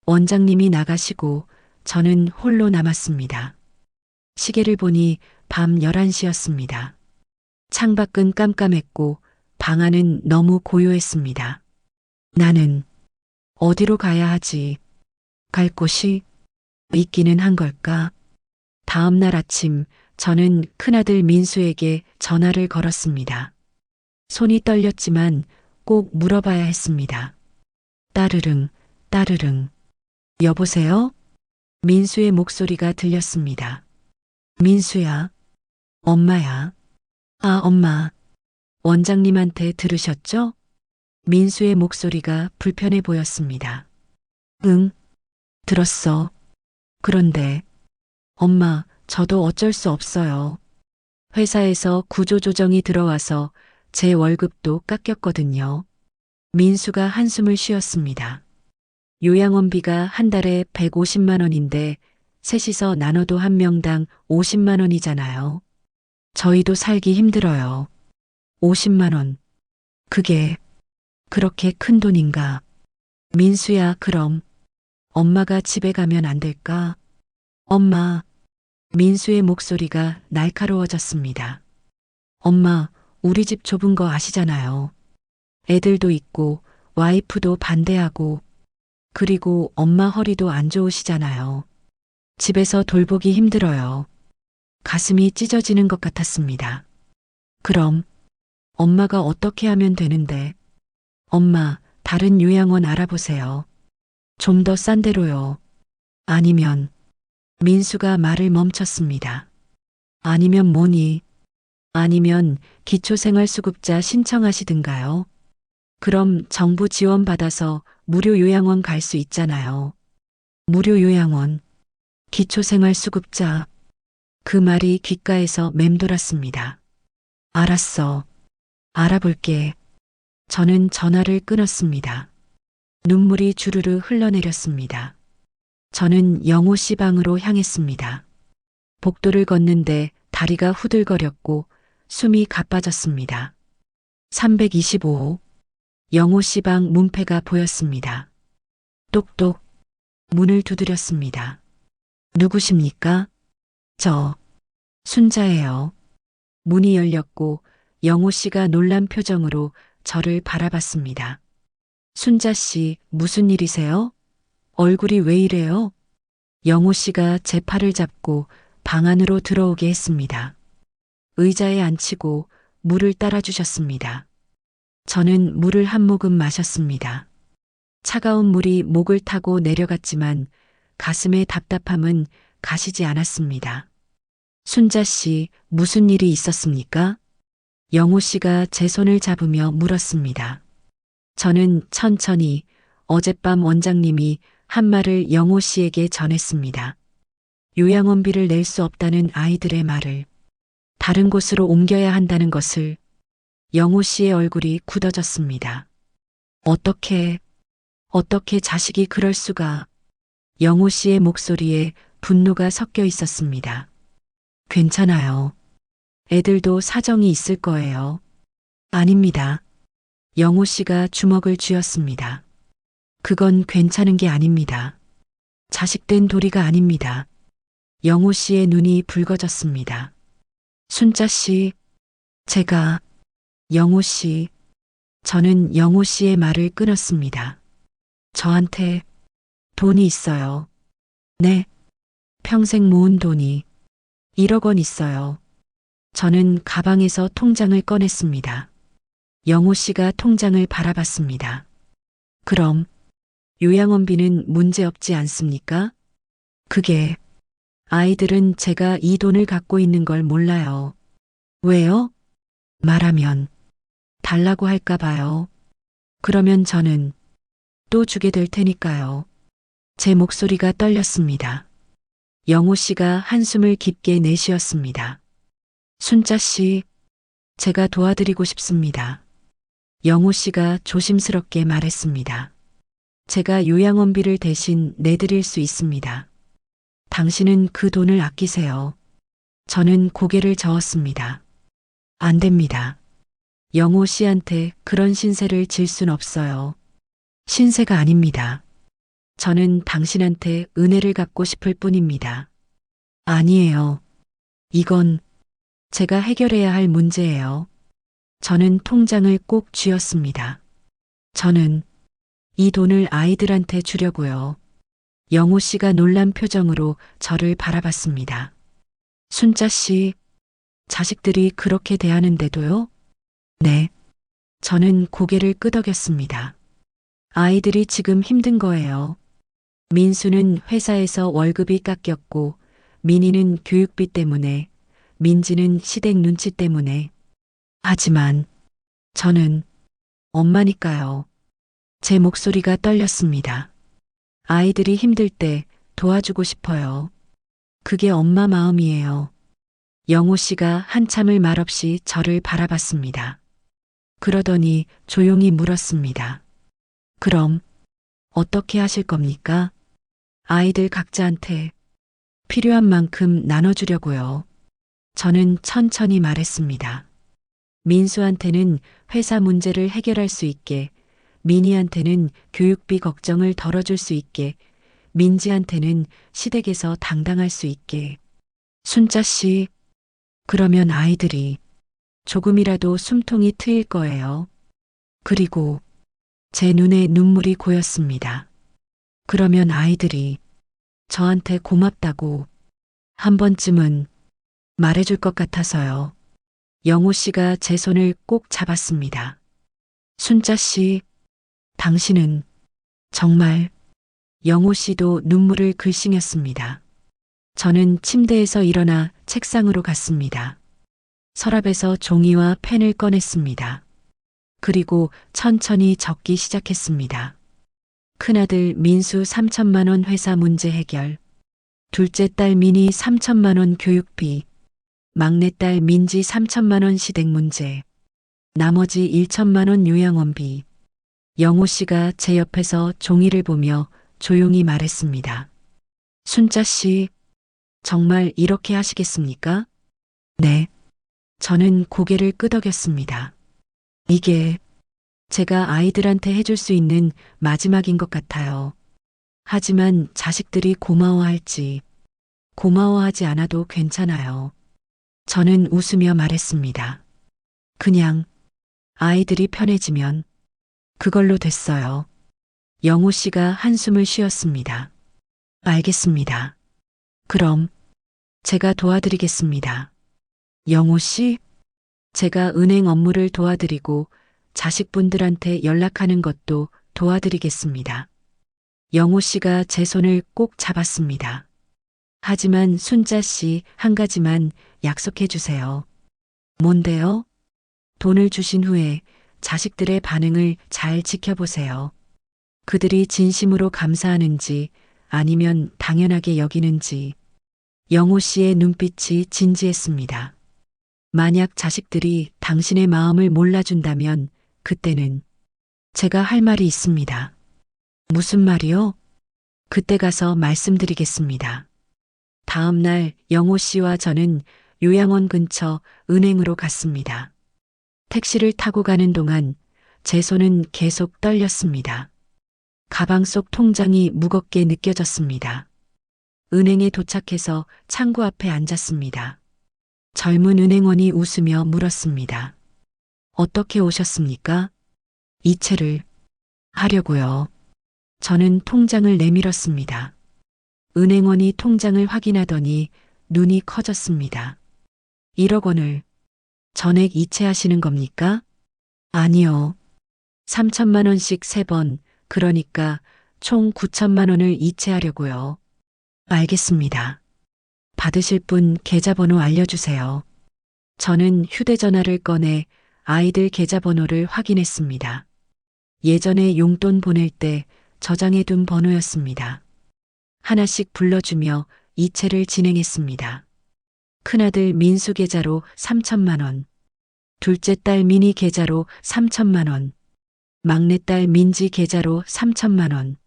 원장님이 나가시고 저는 홀로 남았습니다. 시계를 보니 밤 11시였습니다. 창밖은 깜깜했고 방 안은 너무 고요했습니다. 나는 어디로 가야 하지? 갈 곳이 있기는 한 걸까? 다음 날 아침 저는 큰아들 민수에게 전화를 걸었습니다. 손이 떨렸지만 꼭 물어봐야 했습니다. 따르릉, 따르릉. 여보세요? 민수의 목소리가 들렸습니다. 민수야. 엄마야. 아, 엄마. 원장님한테 들으셨죠? 민수의 목소리가 불편해 보였습니다. 응, 들었어. 그런데 엄마, 저도 어쩔 수 없어요. 회사에서 구조조정이 들어와서 제 월급도 깎였거든요. 민수가 한숨을 쉬었습니다. 요양원비가 한 달에 150만 원인데 셋이서 나눠도 한 명당 50만 원이잖아요. 저희도 살기 힘들어요. 50만 원. 그게 그렇게 큰 돈인가? 민수야, 그럼 엄마가 집에 가면 안 될까? 엄마, 민수의 목소리가 날카로워졌습니다. 엄마, 우리 집 좁은 거 아시잖아요. 애들도 있고 와이프도 반대하고 그리고 엄마 허리도 안 좋으시잖아요. 집에서 돌보기 힘들어요. 가슴이 찢어지는 것 같았습니다. 그럼 엄마가 어떻게 하면 되는데? 엄마, 다른 요양원 알아보세요. 좀 더 싼 데로요. 아니면 민수가 말을 멈췄습니다. 아니면 뭐니? 아니면 기초생활수급자 신청하시든가요? 그럼 정부 지원 받아서 무료 요양원 갈 수 있잖아요. 무료 요양원, 기초생활수급자. 그 말이 귓가에서 맴돌았습니다. 알았어. 알아볼게. 저는 전화를 끊었습니다. 눈물이 주르르 흘러내렸습니다. 저는 영호 씨 방으로 향했습니다. 복도를 걷는데 다리가 후들거렸고 숨이 가빠졌습니다. 325호. 영호 씨 방 문패가 보였습니다. 똑똑. 문을 두드렸습니다. 누구십니까? 저, 순자예요. 문이 열렸고 영호 씨가 놀란 표정으로 저를 바라봤습니다. 순자 씨, 무슨 일이세요? 얼굴이 왜 이래요? 영호 씨가 제 팔을 잡고 방 안으로 들어오게 했습니다. 의자에 앉히고 물을 따라주셨습니다. 저는 물을 한 모금 마셨습니다. 차가운 물이 목을 타고 내려갔지만 가슴의 답답함은 가시지 않았습니다. 순자 씨, 무슨 일이 있었습니까? 영호 씨가 제 손을 잡으며 물었습니다. 저는 천천히 어젯밤 원장님이 한 말을 영호 씨에게 전했습니다. 요양원비를 낼 수 없다는 아이들의 말을, 다른 곳으로 옮겨야 한다는 것을. 영호 씨의 얼굴이 굳어졌습니다. 어떻게 자식이 그럴 수가. 영호 씨의 목소리에 분노가 섞여 있었습니다. 괜찮아요. 애들도 사정이 있을 거예요. 아닙니다. 영호 씨가 주먹을 쥐었습니다. 그건 괜찮은 게 아닙니다. 자식된 도리가 아닙니다. 영호 씨의 눈이 붉어졌습니다. 순자 씨, 제가, 영호 씨, 저는 영호 씨의 말을 끊었습니다. 저한테 돈이 있어요. 네, 평생 모은 돈이 1억 원 있어요. 저는 가방에서 통장을 꺼냈습니다. 영호 씨가 통장을 바라봤습니다. 그럼 요양원비는 문제 없지 않습니까? 그게 아이들은 제가 이 돈을 갖고 있는 걸 몰라요. 왜요? 말하면 달라고 할까 봐요. 그러면 저는 또 주게 될 테니까요. 제 목소리가 떨렸습니다. 영호 씨가 한숨을 깊게 내쉬었습니다. 순자 씨, 제가 도와드리고 싶습니다. 영호 씨가 조심스럽게 말했습니다. 제가 요양원비를 대신 내드릴 수 있습니다. 당신은 그 돈을 아끼세요. 저는 고개를 저었습니다. 안 됩니다. 영호 씨한테 그런 신세를 질 순 없어요. 신세가 아닙니다. 저는 당신한테 은혜를 갚고 싶을 뿐입니다. 아니에요. 이건 제가 해결해야 할 문제예요. 저는 통장을 꼭 쥐었습니다. 저는 이 돈을 아이들한테 주려고요. 영호 씨가 놀란 표정으로 저를 바라봤습니다. 순자 씨, 자식들이 그렇게 대하는데도요? 네. 저는 고개를 끄덕였습니다. 아이들이 지금 힘든 거예요. 민수는 회사에서 월급이 깎였고, 민희는 교육비 때문에, 민지는 시댁 눈치 때문에. 하지만 저는 엄마니까요. 제 목소리가 떨렸습니다. 아이들이 힘들 때 도와주고 싶어요. 그게 엄마 마음이에요. 영호 씨가 한참을 말없이 저를 바라봤습니다. 그러더니 조용히 물었습니다. 그럼 어떻게 하실 겁니까? 아이들 각자한테 필요한 만큼 나눠주려고요. 저는 천천히 말했습니다. 민수한테는 회사 문제를 해결할 수 있게, 민희한테는 교육비 걱정을 덜어줄 수 있게, 민지한테는 시댁에서 당당할 수 있게. 순자 씨, 그러면 아이들이 조금이라도 숨통이 트일 거예요. 그리고 제 눈에 눈물이 고였습니다. 그러면 아이들이 저한테 고맙다고 한 번쯤은 말해줄 것 같아서요. 영호 씨가 제 손을 꼭 잡았습니다. 순자 씨, 당신은 정말. 영호 씨도 눈물을 글썽였습니다. 저는 침대에서 일어나 책상으로 갔습니다. 서랍에서 종이와 펜을 꺼냈습니다. 그리고 천천히 적기 시작했습니다. 큰아들 민수 3천만 원 회사 문제 해결, 둘째 딸 민희 3천만 원 교육비, 막내딸 민지 3천만 원 시댁 문제, 나머지 1천만 원 요양원비. 영호 씨가 제 옆에서 종이를 보며 조용히 말했습니다. 순자 씨, 정말 이렇게 하시겠습니까? 네. 저는 고개를 끄덕였습니다. 이게 제가 아이들한테 해줄 수 있는 마지막인 것 같아요. 하지만 자식들이 고마워할지, 고마워하지 않아도 괜찮아요. 저는 웃으며 말했습니다. 그냥 아이들이 편해지면 그걸로 됐어요. 영호 씨가 한숨을 쉬었습니다. 알겠습니다. 그럼 제가 도와드리겠습니다. 영호 씨, 제가 은행 업무를 도와드리고 자식분들한테 연락하는 것도 도와드리겠습니다. 영호 씨가 제 손을 꼭 잡았습니다. 하지만 순자 씨, 한 가지만 약속해 주세요. 뭔데요? 돈을 주신 후에 자식들의 반응을 잘 지켜보세요. 그들이 진심으로 감사하는지 아니면 당연하게 여기는지. 영호 씨의 눈빛이 진지했습니다. 만약 자식들이 당신의 마음을 몰라준다면 그때는 제가 할 말이 있습니다. 무슨 말이요? 그때 가서 말씀드리겠습니다. 다음 날 영호 씨와 저는 요양원 근처 은행으로 갔습니다. 택시를 타고 가는 동안 제 손은 계속 떨렸습니다. 가방 속 통장이 무겁게 느껴졌습니다. 은행에 도착해서 창구 앞에 앉았습니다. 젊은 은행원이 웃으며 물었습니다. 어떻게 오셨습니까? 이체를 하려고요. 저는 통장을 내밀었습니다. 은행원이 통장을 확인하더니 눈이 커졌습니다. 1억 원을 전액 이체하시는 겁니까? 아니요. 3천만 원씩 3번, 그러니까 총 9천만 원을 이체하려고요. 알겠습니다. 받으실 분 계좌번호 알려주세요. 저는 휴대전화를 꺼내 아이들 계좌번호를 확인했습니다. 예전에 용돈 보낼 때 저장해둔 번호였습니다. 하나씩 불러주며 이체를 진행했습니다. 큰아들 민수 계좌로 3천만 원, 둘째 딸 민희 계좌로 3천만 원, 막내딸 민지 계좌로 3천만 원,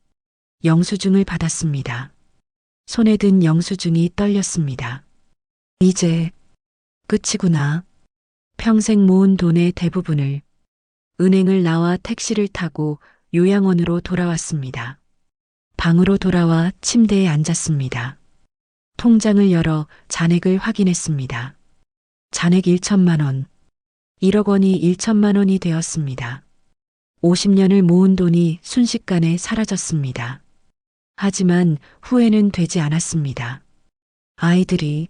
영수증을 받았습니다. 손에 든 영수증이 떨렸습니다. 이제 끝이구나. 평생 모은 돈의 대부분을. 은행을 나와 택시를 타고 요양원으로 돌아왔습니다. 방으로 돌아와 침대에 앉았습니다. 통장을 열어 잔액을 확인했습니다. 잔액 1천만 원. 1억 원이 1천만 원이 되었습니다. 50년을 모은 돈이 순식간에 사라졌습니다. 하지만 후회는 되지 않았습니다. 아이들이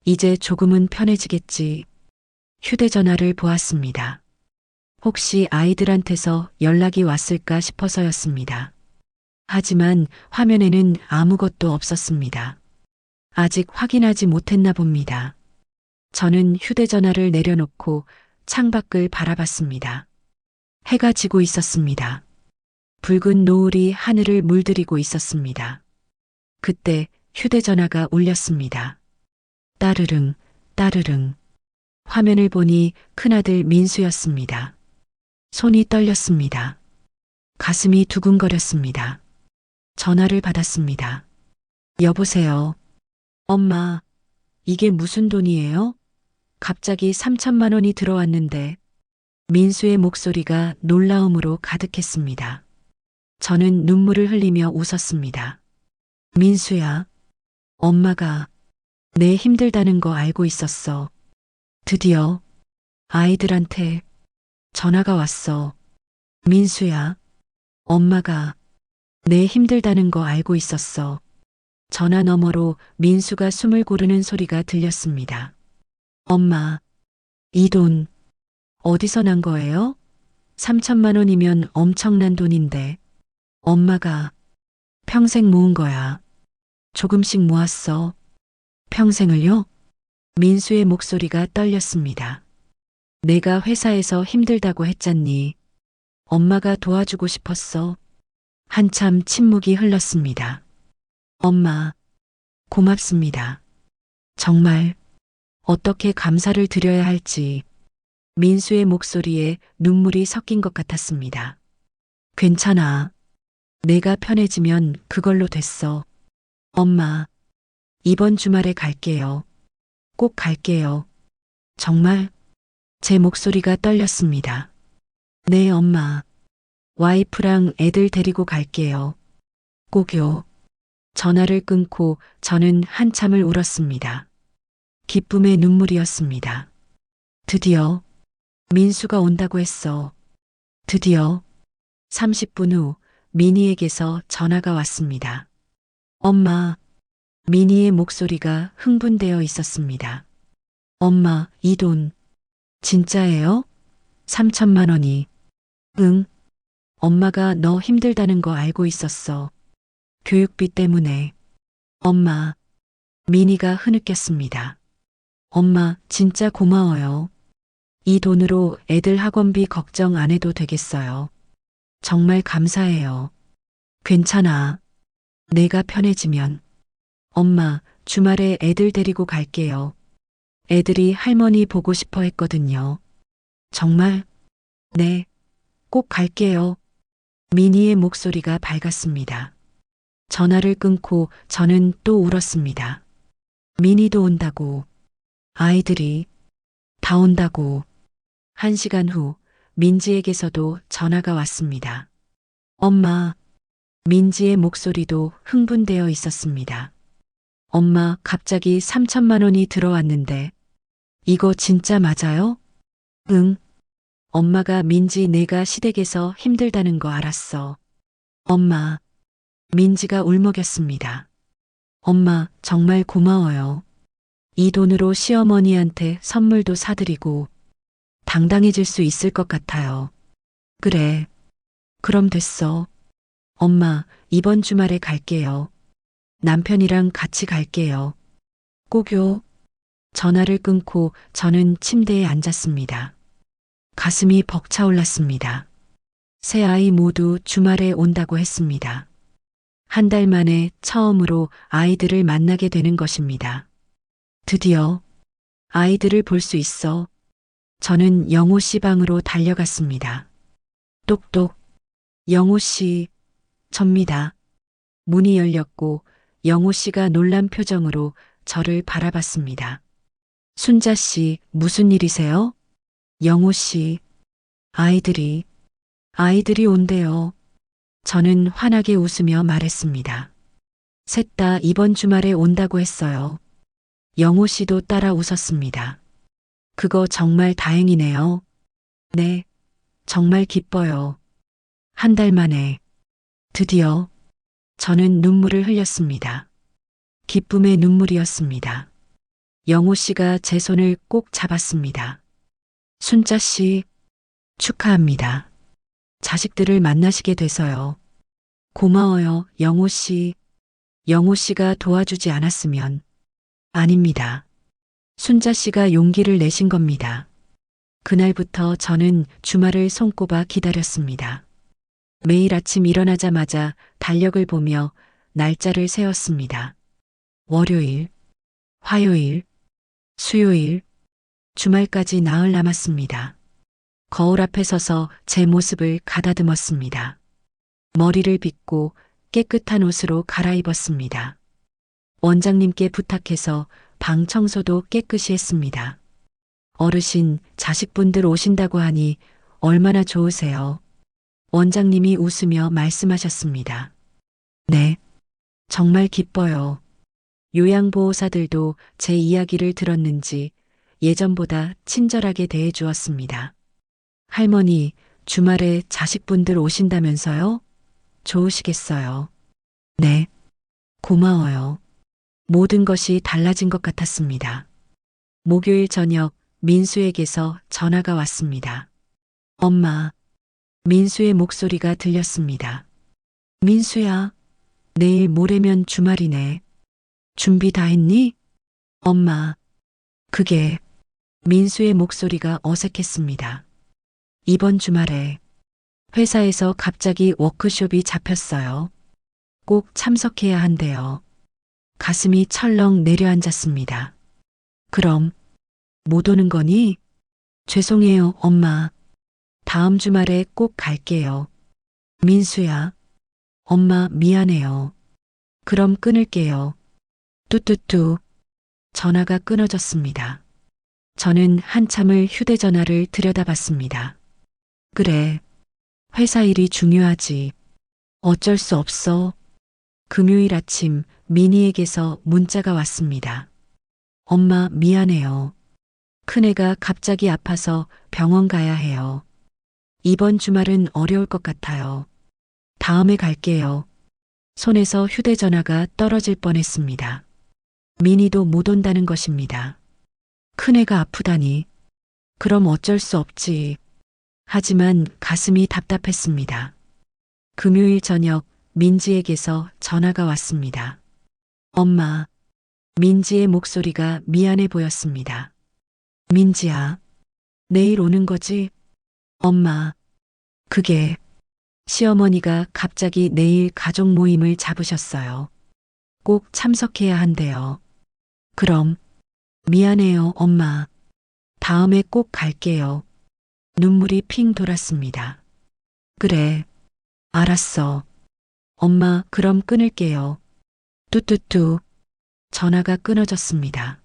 이제 조금은 편해지겠지. 휴대전화를 보았습니다. 혹시 아이들한테서 연락이 왔을까 싶어서였습니다. 하지만 화면에는 아무것도 없었습니다. 아직 확인하지 못했나 봅니다. 저는 휴대전화를 내려놓고 창밖을 바라봤습니다. 해가 지고 있었습니다. 붉은 노을이 하늘을 물들이고 있었습니다. 그때 휴대전화가 울렸습니다. 따르릉, 따르릉. 화면을 보니 큰아들 민수였습니다. 손이 떨렸습니다. 가슴이 두근거렸습니다. 전화를 받았습니다. 여보세요. 엄마, 이게 무슨 돈이에요? 갑자기 3천만 원이 들어왔는데 민수의 목소리가 놀라움으로 가득했습니다. 저는 눈물을 흘리며 웃었습니다. 민수야, 엄마가 내 힘들다는 거 알고 있었어. 드디어 아이들한테 전화가 왔어. 민수야, 엄마가 내 힘들다는 거 알고 있었어. 전화 너머로 민수가 숨을 고르는 소리가 들렸습니다. 엄마, 이 돈 어디서 난 거예요? 3천만 원이면 엄청난 돈인데 엄마가 평생 모은 거야. 조금씩 모았어. 평생을요? 민수의 목소리가 떨렸습니다. 내가 회사에서 힘들다고 했잖니. 엄마가 도와주고 싶었어. 한참 침묵이 흘렀습니다. 엄마, 고맙습니다. 정말 어떻게 감사를 드려야 할지 민수의 목소리에 눈물이 섞인 것 같았습니다. 괜찮아. 내가 편해지면 그걸로 됐어. 엄마, 이번 주말에 갈게요. 꼭 갈게요. 정말? 제 목소리가 떨렸습니다. 네, 엄마. 와이프랑 애들 데리고 갈게요. 꼭요. 전화를 끊고 저는 한참을 울었습니다. 기쁨의 눈물이었습니다. 드디어 민수가 온다고 했어. 드디어 30분 후 미니에게서 전화가 왔습니다. 엄마, 미니의 목소리가 흥분되어 있었습니다. 엄마, 이 돈 진짜예요? 3천만 원이. 응. 엄마가 너 힘들다는 거 알고 있었어. 교육비 때문에. 엄마, 미니가 흐느꼈습니다. 엄마, 진짜 고마워요. 이 돈으로 애들 학원비 걱정 안 해도 되겠어요. 정말 감사해요. 괜찮아. 내가 편해지면. 엄마, 주말에 애들 데리고 갈게요. 애들이 할머니 보고 싶어 했거든요. 정말? 네, 꼭 갈게요. 미니의 목소리가 밝았습니다. 전화를 끊고 저는 또 울었습니다. 미니도 온다고. 아이들이 다 온다고. 1시간 후 민지에게서도 전화가 왔습니다. 엄마, 민지의 목소리도 흥분되어 있었습니다. 엄마, 갑자기 3천만 원이 들어왔는데 이거 진짜 맞아요? 응. 엄마가 민지 내가 시댁에서 힘들다는 거 알았어. 엄마, 민지가 울먹였습니다. 엄마, 정말 고마워요. 이 돈으로 시어머니한테 선물도 사드리고 당당해질 수 있을 것 같아요. 그래. 그럼 됐어. 엄마, 이번 주말에 갈게요. 남편이랑 같이 갈게요. 꼭요. 전화를 끊고 저는 침대에 앉았습니다. 가슴이 벅차올랐습니다. 세 아이 모두 주말에 온다고 했습니다. 한 달 만에 처음으로 아이들을 만나게 되는 것입니다. 드디어 아이들을 볼 수 있어. 저는 영호 씨 방으로 달려갔습니다. 똑똑. 영호 씨, 접니다. 문이 열렸고 영호 씨가 놀란 표정으로 저를 바라봤습니다. 순자 씨, 무슨 일이세요? 영호 씨, 아이들이 온대요. 저는 환하게 웃으며 말했습니다. 셋 다 이번 주말에 온다고 했어요. 영호 씨도 따라 웃었습니다. 그거 정말 다행이네요. 네, 정말 기뻐요. 한 달 만에 드디어 저는 눈물을 흘렸습니다. 기쁨의 눈물이었습니다. 영호 씨가 제 손을 꼭 잡았습니다. 순자 씨, 축하합니다. 자식들을 만나시게 돼서요. 고마워요, 영호 씨. 영호 씨가 도와주지 않았으면. 아닙니다. 순자 씨가 용기를 내신 겁니다. 그날부터 저는 주말을 손꼽아 기다렸습니다. 매일 아침 일어나자마자 달력을 보며 날짜를 세웠습니다. 월요일, 화요일, 수요일, 주말까지 나흘 남았습니다. 거울 앞에 서서 제 모습을 가다듬었습니다. 머리를 빗고 깨끗한 옷으로 갈아입었습니다. 원장님께 부탁해서 방 청소도 깨끗이 했습니다. 어르신, 자식분들 오신다고 하니 얼마나 좋으세요? 원장님이 웃으며 말씀하셨습니다. 네, 정말 기뻐요. 요양보호사들도 제 이야기를 들었는지 예전보다 친절하게 대해 주었습니다. 할머니, 주말에 자식분들 오신다면서요? 좋으시겠어요. 네, 고마워요. 모든 것이 달라진 것 같았습니다. 목요일 저녁 민수에게서 전화가 왔습니다. 엄마, 민수의 목소리가 들렸습니다. 민수야, 내일 모레면 주말이네. 준비 다 했니? 엄마, 그게 민수의 목소리가 어색했습니다. 이번 주말에 회사에서 갑자기 워크숍이 잡혔어요. 꼭 참석해야 한대요. 가슴이 철렁 내려앉았습니다. 그럼 못 오는 거니? 죄송해요, 엄마. 다음 주말에 꼭 갈게요. 민수야, 엄마 미안해요. 그럼 끊을게요. 뚜뚜뚜. 전화가 끊어졌습니다. 저는 한참을 휴대전화를 들여다봤습니다. 그래, 회사 일이 중요하지. 어쩔 수 없어. 금요일 아침 미니에게서 문자가 왔습니다. 엄마 미안해요. 큰애가 갑자기 아파서 병원 가야 해요. 이번 주말은 어려울 것 같아요. 다음에 갈게요. 손에서 휴대전화가 떨어질 뻔했습니다. 미니도 못 온다는 것입니다. 큰애가 아프다니. 그럼 어쩔 수 없지. 하지만 가슴이 답답했습니다. 금요일 저녁 민지에게서 전화가 왔습니다. 엄마. 민지의 목소리가 미안해 보였습니다. 민지야, 내일 오는 거지? 엄마, 그게 시어머니가 갑자기 내일 가족 모임을 잡으셨어요. 꼭 참석해야 한대요. 그럼 미안해요, 엄마. 다음에 꼭 갈게요. 눈물이 핑 돌았습니다. 그래, 알았어. 엄마, 그럼 끊을게요. 뚜뚜뚜. 전화가 끊어졌습니다.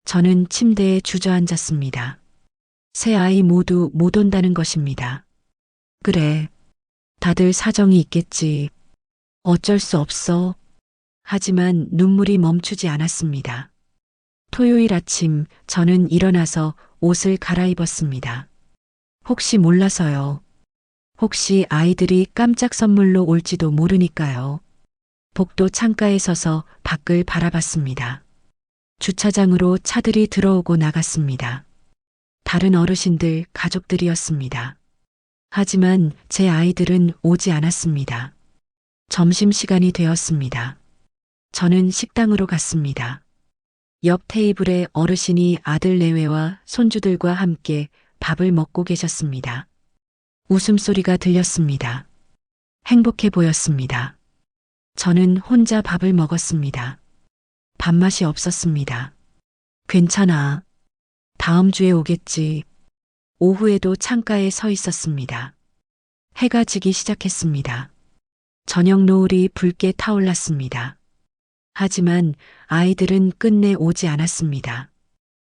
저는 침대에 주저앉았습니다. 세 아이 모두 못 온다는 것입니다. 그래, 다들 사정이 있겠지. 어쩔 수 없어. 하지만 눈물이 멈추지 않았습니다. 토요일 아침 저는 일어나서 옷을 갈아입었습니다. 혹시 몰라서요. 혹시 아이들이 깜짝 선물로 올지도 모르니까요. 복도 창가에 서서 밖을 바라봤습니다. 주차장으로 차들이 들어오고 나갔습니다. 다른 어르신들, 가족들이었습니다. 하지만 제 아이들은 오지 않았습니다. 점심시간이 되었습니다. 저는 식당으로 갔습니다. 옆 테이블에 어르신이 아들 내외와 손주들과 함께 밥을 먹고 계셨습니다. 웃음소리가 들렸습니다. 행복해 보였습니다. 저는 혼자 밥을 먹었습니다. 밥맛이 없었습니다. 괜찮아. 다음 주에 오겠지. 오후에도 창가에 서 있었습니다. 해가 지기 시작했습니다. 저녁 노을이 붉게 타올랐습니다. 하지만 아이들은 끝내 오지 않았습니다.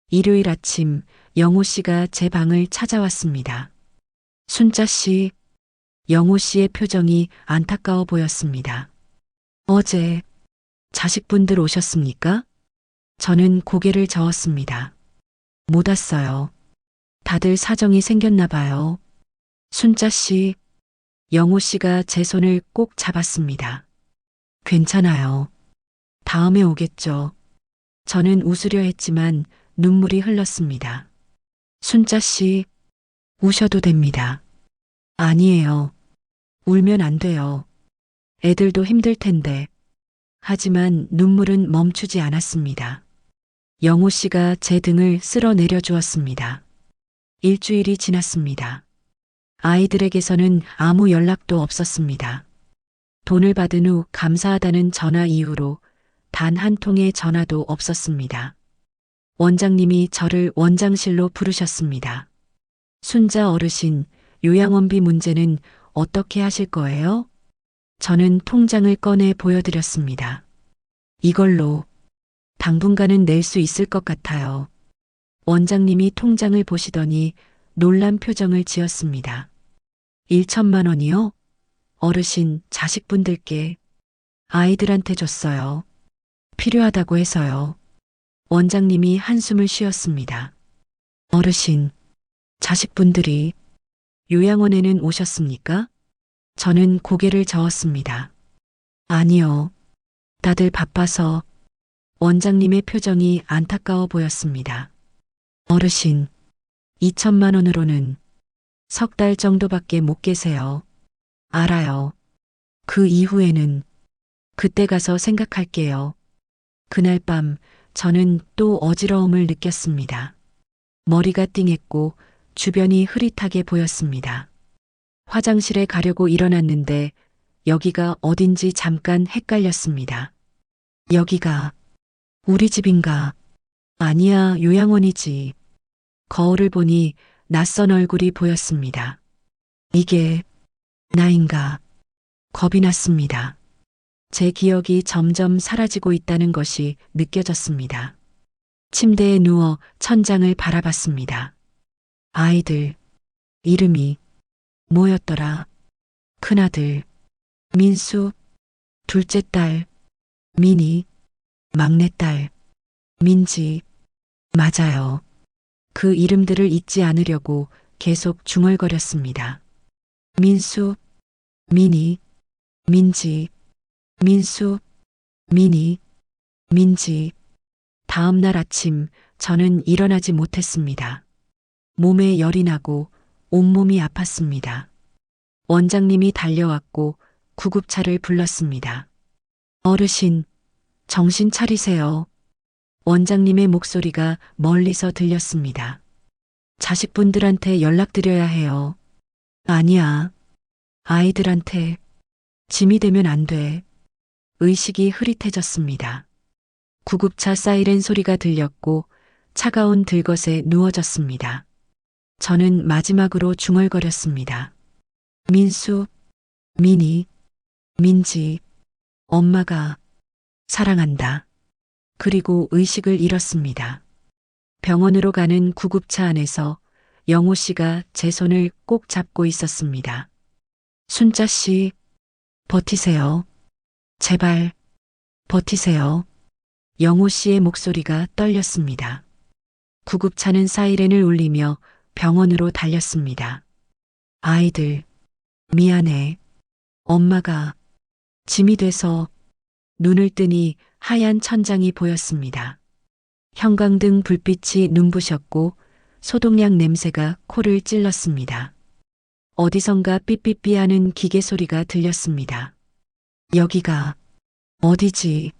일요일 아침 영호 씨가 제 방을 찾아왔습니다. 순자 씨, 영호 씨의 표정이 안타까워 보였습니다. 어제 자식분들 오셨습니까? 저는 고개를 저었습니다. 못 왔어요. 다들 사정이 생겼나 봐요. 순자 씨, 영호 씨가 제 손을 꼭 잡았습니다. 괜찮아요. 다음에 오겠죠. 저는 웃으려 했지만 눈물이 흘렀습니다. 순자 씨, 우셔도 됩니다. 아니에요. 울면 안 돼요. 애들도 힘들 텐데. 하지만 눈물은 멈추지 않았습니다. 영호 씨가 제 등을 쓸어 내려 주었습니다. 일주일이 지났습니다. 아이들에게서는 아무 연락도 없었습니다. 돈을 받은 후 감사하다는 전화 이후로 단 한 통의 전화도 없었습니다. 원장님이 저를 원장실로 부르셨습니다. 순자 어르신, 요양원비 문제는 어떻게 하실 거예요? 저는 통장을 꺼내 보여드렸습니다. 이걸로 당분간은 낼 수 있을 것 같아요. 원장님이 통장을 보시더니 놀란 표정을 지었습니다. 1천만 원이요? 어르신, 자식분들께, 아이들한테 줬어요. 필요하다고 해서요. 원장님이 한숨을 쉬었습니다. 어르신, 자식분들이 요양원에는 오셨습니까? 저는 고개를 저었습니다. 아니요. 다들 바빠서. 원장님의 표정이 안타까워 보였습니다. 어르신, 2천만 원으로는 석 달 정도밖에 못 계세요. 알아요. 그 이후에는 그때 가서 생각할게요. 그날 밤 저는 또 어지러움을 느꼈습니다. 머리가 띵했고 주변이 흐릿하게 보였습니다. 화장실에 가려고 일어났는데 여기가 어딘지 잠깐 헷갈렸습니다. 여기가 우리 집인가? 아니야, 요양원이지. 거울을 보니 낯선 얼굴이 보였습니다. 이게 나인가? 겁이 났습니다. 제 기억이 점점 사라지고 있다는 것이 느껴졌습니다. 침대에 누워 천장을 바라봤습니다. 아이들, 이름이 뭐였더라? 큰아들, 민수, 둘째 딸, 민희, 막내딸, 민지, 맞아요. 그 이름들을 잊지 않으려고 계속 중얼거렸습니다. 민수, 민희, 민지, 민수, 민희, 민지. 다음 날 아침 저는 일어나지 못했습니다. 몸에 열이 나고 온몸이 아팠습니다. 원장님이 달려왔고 구급차를 불렀습니다. 어르신, 정신 차리세요. 원장님의 목소리가 멀리서 들렸습니다. 자식분들한테 연락드려야 해요. 아니야. 아이들한테 짐이 되면 안 돼. 의식이 흐릿해졌습니다. 구급차 사이렌 소리가 들렸고 차가운 들것에 누워졌습니다. 저는 마지막으로 중얼거렸습니다. 민수, 민희, 민지, 엄마가 사랑한다. 그리고 의식을 잃었습니다. 병원으로 가는 구급차 안에서 영호 씨가 제 손을 꼭 잡고 있었습니다. 순자 씨, 버티세요. 제발, 버티세요. 영호 씨의 목소리가 떨렸습니다. 구급차는 사이렌을 울리며 병원으로 달렸습니다. 아이들, 미안해. 엄마가 짐이 돼서. 눈을 뜨니 하얀 천장이 보였습니다. 형광등 불빛이 눈부셨고 소독약 냄새가 코를 찔렀습니다. 어디선가 삐삐삐하는 기계 소리가 들렸습니다. 여기가 어디지?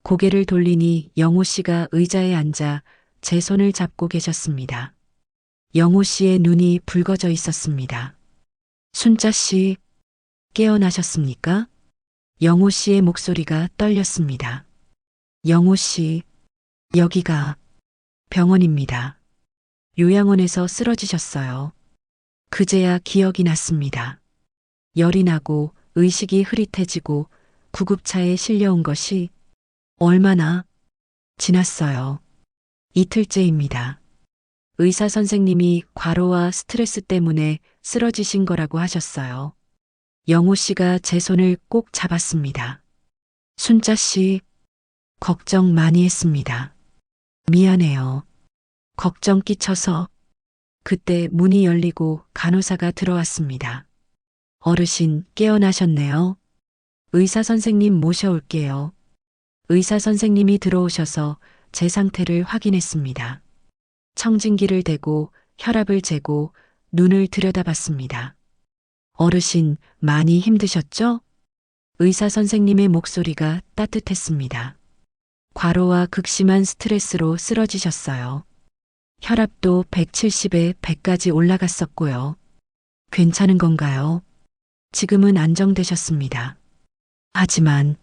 고개를 돌리니 영호 씨가 의자에 앉아 제 손을 잡고 계셨습니다. 영호 씨의 눈이 붉어져 있었습니다. 순자 씨, 깨어나셨습니까? 영호 씨의 목소리가 떨렸습니다. 영호 씨, 여기가 병원입니다. 요양원에서 쓰러지셨어요. 그제야 기억이 났습니다. 열이 나고 의식이 흐릿해지고 구급차에 실려온 것이 얼마나 지났어요. 이틀째입니다. 의사 선생님이 과로와 스트레스 때문에 쓰러지신 거라고 하셨어요. 영호 씨가 제 손을 꼭 잡았습니다. 순자 씨, 걱정 많이 했습니다. 미안해요. 걱정 끼쳐서. 그때 문이 열리고 간호사가 들어왔습니다. 어르신 깨어나셨네요. 의사 선생님 모셔올게요. 의사 선생님이 들어오셔서 제 상태를 확인했습니다. 청진기를 대고 혈압을 재고 눈을 들여다봤습니다. 어르신 많이 힘드셨죠? 의사 선생님의 목소리가 따뜻했습니다. 과로와 극심한 스트레스로 쓰러지셨어요. 혈압도 170에 100까지 올라갔었고요. 괜찮은 건가요? 지금은 안정되셨습니다. 하지만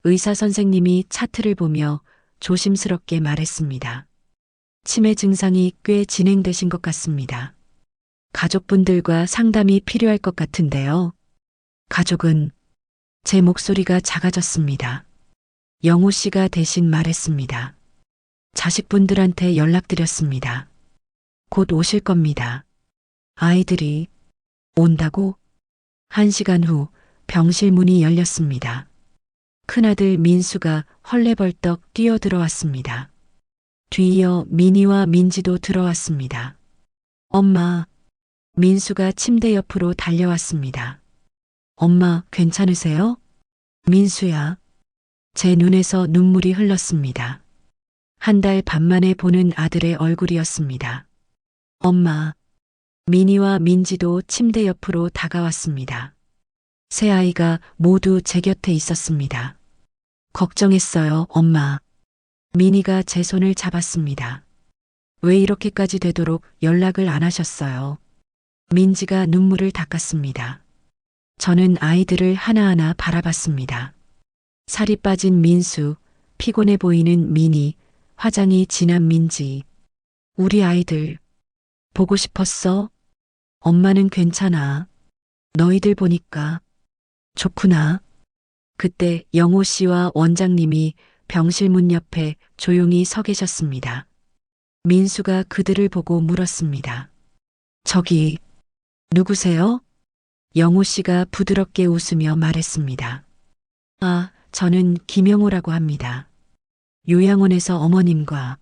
의사 선생님이 차트를 보며 조심스럽게 말했습니다. 치매 증상이 꽤 진행되신 것 같습니다. 가족분들과 상담이 필요할 것 같은데요. 가족은 제 목소리가 작아졌습니다. 영호 씨가 대신 말했습니다. 자식분들한테 연락드렸습니다. 곧 오실 겁니다. 아이들이 온다고? 1시간 후 병실 문이 열렸습니다. 큰아들 민수가 헐레벌떡 뛰어들어왔습니다. 뒤이어 민희와 민지도 들어왔습니다. 엄마, 민수가 침대 옆으로 달려왔습니다. 엄마, 괜찮으세요? 민수야. 제 눈에서 눈물이 흘렀습니다. 1달 반 만에 보는 아들의 얼굴이었습니다. 엄마, 민희와 민지도 침대 옆으로 다가왔습니다. 세 아이가 모두 제 곁에 있었습니다. 걱정했어요, 엄마. 민희가 제 손을 잡았습니다. 왜 이렇게까지 되도록 연락을 안 하셨어요? 민지가 눈물을 닦았습니다. 저는 아이들을 하나하나 바라봤습니다. 살이 빠진 민수, 피곤해 보이는 민희, 화장이 진한 민지. 우리 아이들 보고 싶었어? 엄마는 괜찮아. 너희들 보니까 좋구나. 그때 영호 씨와 원장님이 병실 문 옆에 조용히 서 계셨습니다. 민수가 그들을 보고 물었습니다. 저기, 누구세요? 영호 씨가 부드럽게 웃으며 말했습니다. 아, 저는 김영호라고 합니다. 요양원에서 어머님과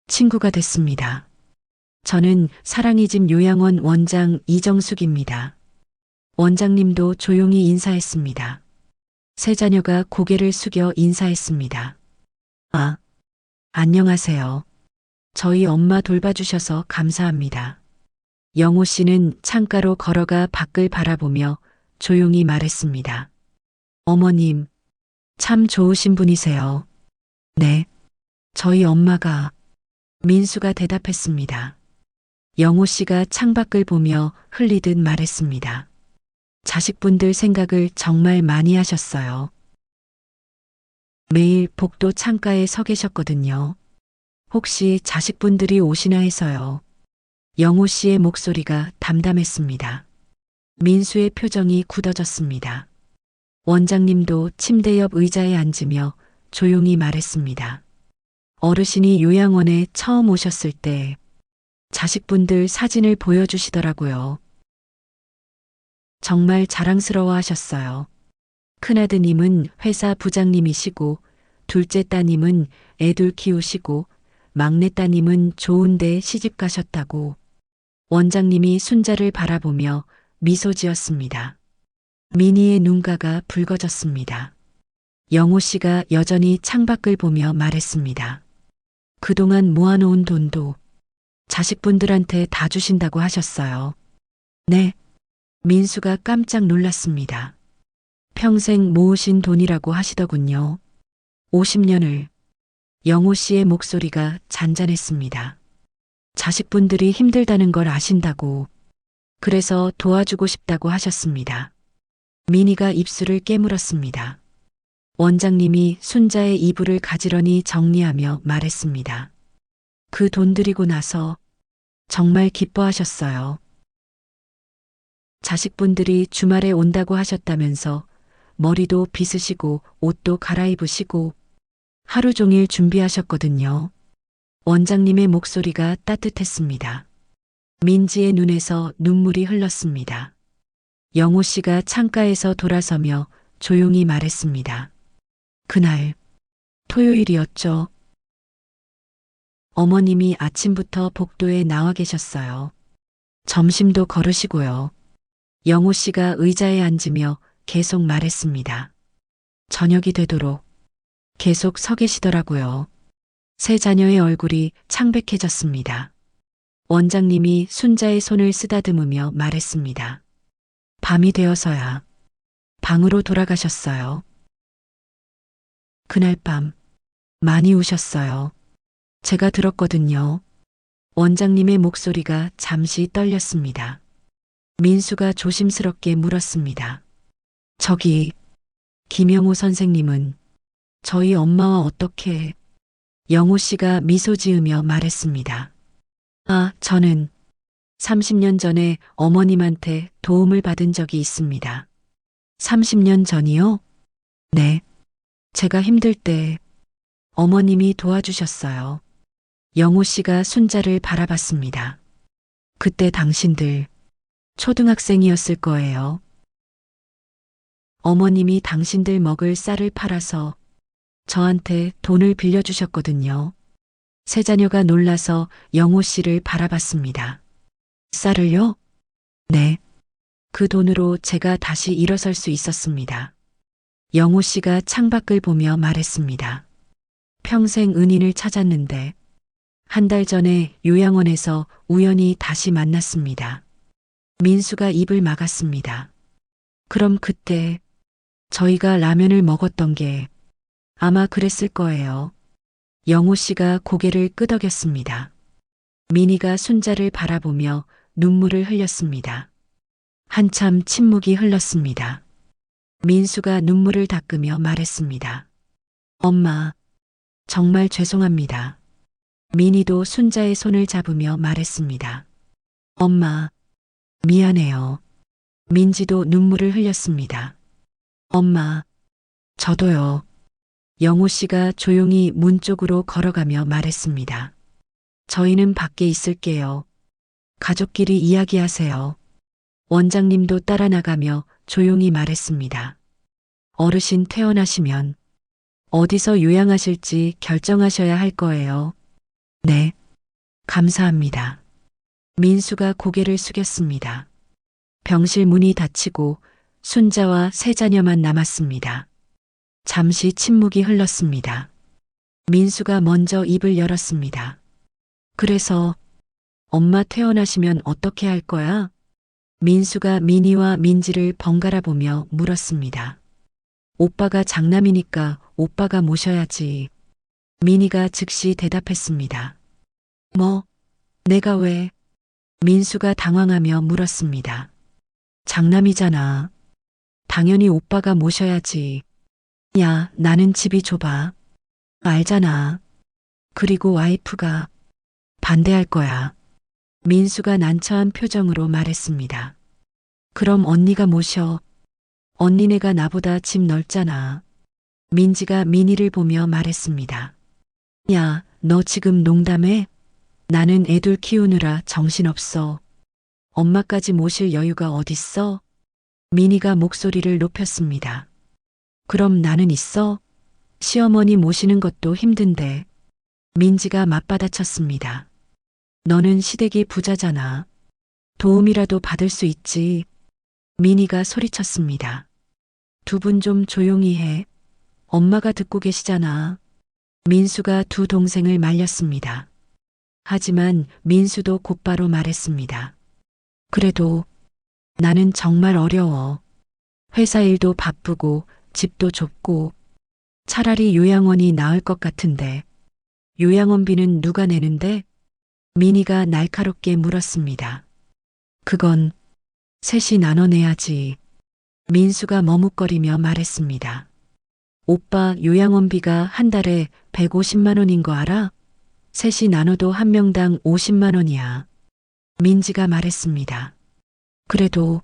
친구가 됐습니다. 저는 사랑의 집 요양원 원장 이정숙입니다. 원장님도 조용히 인사했습니다. 세 자녀가 고개를 숙여 인사했습니다. 아, 안녕하세요. 저희 엄마 돌봐주셔서 감사합니다. 영호 씨는 창가로 걸어가 밖을 바라보며 조용히 말했습니다. 어머님, 참 좋으신 분이세요. 네, 저희 엄마가 민수가 대답했습니다. 영호 씨가 창밖을 보며 흘리듯 말했습니다. 자식분들 생각을 정말 많이 하셨어요. 매일 복도 창가에 서 계셨거든요. 혹시 자식분들이 오시나 해서요. 영호 씨의 목소리가 담담했습니다. 민수의 표정이 굳어졌습니다. 원장님도 침대 옆 의자에 앉으며 조용히 말했습니다. 어르신이 요양원에 처음 오셨을 때 자식분들 사진을 보여주시더라고요. 정말 자랑스러워 하셨어요. 큰아드님은 회사 부장님이시고, 둘째 따님은 애들 키우시고, 막내 따님은 좋은데 시집 가셨다고. 원장님이 순자를 바라보며 미소 지었습니다. 민희의 눈가가 붉어졌습니다. 영호 씨가 여전히 창밖을 보며 말했습니다. 그동안 모아놓은 돈도 자식분들한테 다 주신다고 하셨어요. 네. 민수가 깜짝 놀랐습니다. 평생 모으신 돈이라고 하시더군요. 50년을. 영호 씨의 목소리가 잔잔했습니다. 자식분들이 힘들다는 걸 아신다고. 그래서 도와주고 싶다고 하셨습니다. 민희가 입술을 깨물었습니다. 원장님이 순자의 이불을 가지런히 정리하며 말했습니다. 그 돈 드리고 나서 정말 기뻐하셨어요. 자식분들이 주말에 온다고 하셨다면서 머리도 빗으시고 옷도 갈아입으시고 하루 종일 준비하셨거든요. 원장님의 목소리가 따뜻했습니다. 민지의 눈에서 눈물이 흘렀습니다. 영호 씨가 창가에서 돌아서며 조용히 말했습니다. 그날 토요일이었죠. 어머님이 아침부터 복도에 나와 계셨어요. 점심도 거르시고요. 영호 씨가 의자에 앉으며 계속 말했습니다. 저녁이 되도록 계속 서 계시더라고요. 세 자녀의 얼굴이 창백해졌습니다. 원장님이 순자의 손을 쓰다듬으며 말했습니다. 밤이 되어서야 방으로 돌아가셨어요. 그날 밤 많이 우셨어요. 제가 들었거든요. 원장님의 목소리가 잠시 떨렸습니다. 민수가 조심스럽게 물었습니다. 저기 김영호 선생님은 저희 엄마와 어떻게? 영호 씨가 미소 지으며 말했습니다. 아, 저는 30년 전에 어머님한테 도움을 받은 적이 있습니다. 30년 전이요? 네. 제가 힘들 때 어머님이 도와주셨어요. 영호 씨가 순자를 바라봤습니다. 그때 당신들 초등학생이었을 거예요. 어머님이 당신들 먹을 쌀을 팔아서 저한테 돈을 빌려주셨거든요. 세 자녀가 놀라서 영호 씨를 바라봤습니다. 쌀을요? 네. 그 돈으로 제가 다시 일어설 수 있었습니다. 영호 씨가 창밖을 보며 말했습니다. 평생 은인을 찾았는데 한 달 전에 요양원에서 우연히 다시 만났습니다. 민수가 입을 막았습니다. 그럼 그때 저희가 라면을 먹었던 게 아마 그랬을 거예요. 영호 씨가 고개를 끄덕였습니다. 민희가 순자를 바라보며 눈물을 흘렸습니다. 한참 침묵이 흘렀습니다. 민수가 눈물을 닦으며 말했습니다. 엄마, 정말 죄송합니다. 민희도 순자의 손을 잡으며 말했습니다. 엄마, 미안해요. 민지도 눈물을 흘렸습니다. 엄마, 저도요. 영호 씨가 조용히 문 쪽으로 걸어가며 말했습니다. 저희는 밖에 있을게요. 가족끼리 이야기하세요. 원장님도 따라 나가며 조용히 말했습니다. 어르신 퇴원하시면 어디서 요양하실지 결정하셔야 할 거예요. 네, 감사합니다. 민수가 고개를 숙였습니다. 병실 문이 닫히고 순자와 세 자녀만 남았습니다. 잠시 침묵이 흘렀습니다. 민수가 먼저 입을 열었습니다. 그래서 엄마 퇴원하시면 어떻게 할 거야? 민수가 민희와 민지를 번갈아 보며 물었습니다. 오빠가 장남이니까 오빠가 모셔야지. 민희가 즉시 대답했습니다. 뭐, 내가 왜? 민수가 당황하며 물었습니다. 장남이잖아. 당연히 오빠가 모셔야지. 야, 나는 집이 좁아. 알잖아. 그리고 와이프가 반대할 거야. 민수가 난처한 표정으로 말했습니다. 그럼 언니가 모셔. 언니네가 나보다 집 넓잖아. 민지가 민희를 보며 말했습니다. 야, 너 지금 농담해? 나는 애들 키우느라 정신없어. 엄마까지 모실 여유가 어딨어? 민희가 목소리를 높였습니다. 그럼 나는 있어? 시어머니 모시는 것도 힘든데. 민지가 맞받아쳤습니다. 너는 시댁이 부자잖아. 도움이라도 받을 수 있지. 민희가 소리쳤습니다. 두 분 좀 조용히 해. 엄마가 듣고 계시잖아. 민수가 두 동생을 말렸습니다. 하지만 민수도 곧바로 말했습니다. 그래도 나는 정말 어려워. 회사 일도 바쁘고 집도 좁고 차라리 요양원이 나을 것 같은데 요양원비는 누가 내는데? 민희가 날카롭게 물었습니다. 그건 셋이 나눠내야지. 민수가 머뭇거리며 말했습니다. 오빠 요양원비가 한 달에 150만 원인 거 알아? 셋이 나눠도 한 명당 50만 원이야. 민지가 말했습니다. 그래도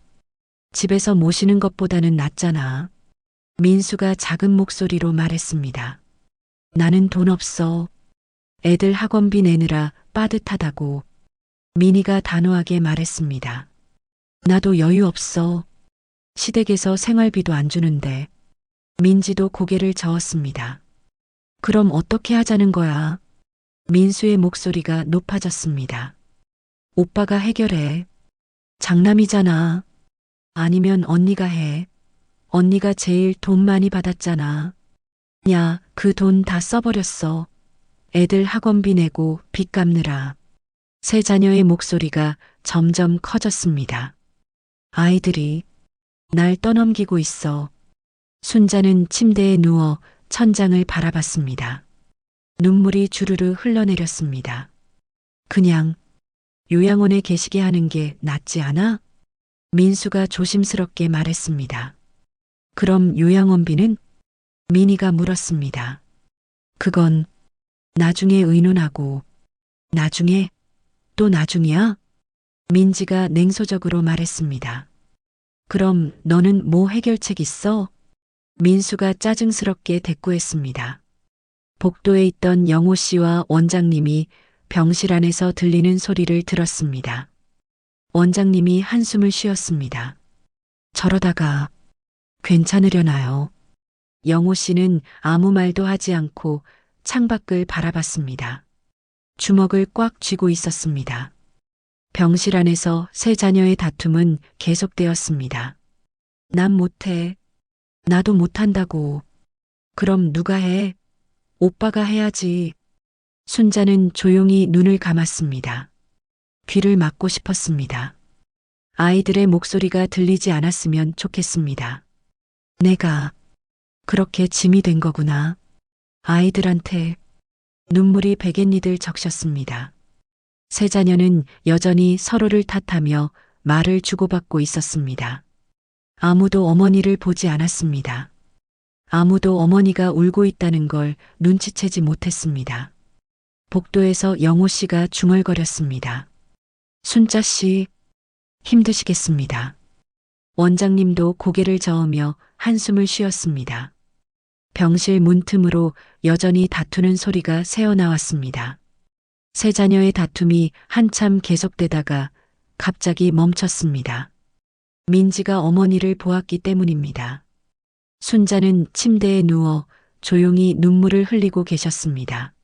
집에서 모시는 것보다는 낫잖아. 민수가 작은 목소리로 말했습니다. 나는 돈 없어. 애들 학원비 내느라 빠듯하다고. 민희가 단호하게 말했습니다. 나도 여유 없어. 시댁에서 생활비도 안 주는데. 민지도 고개를 저었습니다. 그럼 어떻게 하자는 거야? 민수의 목소리가 높아졌습니다. 오빠가 해결해. 장남이잖아. 아니면 언니가 해. 언니가 제일 돈 많이 받았잖아. 야, 그 돈 다 써버렸어. 애들 학원비 내고 빚 갚느라. 세 자녀의 목소리가 점점 커졌습니다. 아이들이 날 떠넘기고 있어. 순자는 침대에 누워 천장을 바라봤습니다. 눈물이 주르르 흘러내렸습니다. 그냥 요양원에 계시게 하는 게 낫지 않아? 민수가 조심스럽게 말했습니다. 그럼 요양원비는? 민희가 물었습니다. 그건 나중에 의논하고. 나중에? 또 나중이야? 민지가 냉소적으로 말했습니다. 그럼 너는 뭐 해결책 있어? 민수가 짜증스럽게 대꾸했습니다. 복도에 있던 영호 씨와 원장님이 병실 안에서 들리는 소리를 들었습니다. 원장님이 한숨을 쉬었습니다. 저러다가 괜찮으려나요? 영호 씨는 아무 말도 하지 않고 창밖을 바라봤습니다. 주먹을 꽉 쥐고 있었습니다. 병실 안에서 세 자녀의 다툼은 계속되었습니다. 난 못해. 나도 못한다고. 그럼 누가 해? 오빠가 해야지. 순자는 조용히 눈을 감았습니다. 귀를 막고 싶었습니다. 아이들의 목소리가 들리지 않았으면 좋겠습니다. 내가 그렇게 짐이 된 거구나. 아이들한테 눈물이 베갯니들 적셨습니다. 세 자녀는 여전히 서로를 탓하며 말을 주고받고 있었습니다. 아무도 어머니를 보지 않았습니다. 아무도 어머니가 울고 있다는 걸 눈치채지 못했습니다. 복도에서 영호 씨가 중얼거렸습니다. 순자 씨, 힘드시겠습니다. 원장님도 고개를 저으며 한숨을 쉬었습니다. 병실 문틈으로 여전히 다투는 소리가 새어나왔습니다. 세 자녀의 다툼이 한참 계속되다가 갑자기 멈췄습니다. 민지가 어머니를 보았기 때문입니다. 순자는 침대에 누워 조용히 눈물을 흘리고 계셨습니다.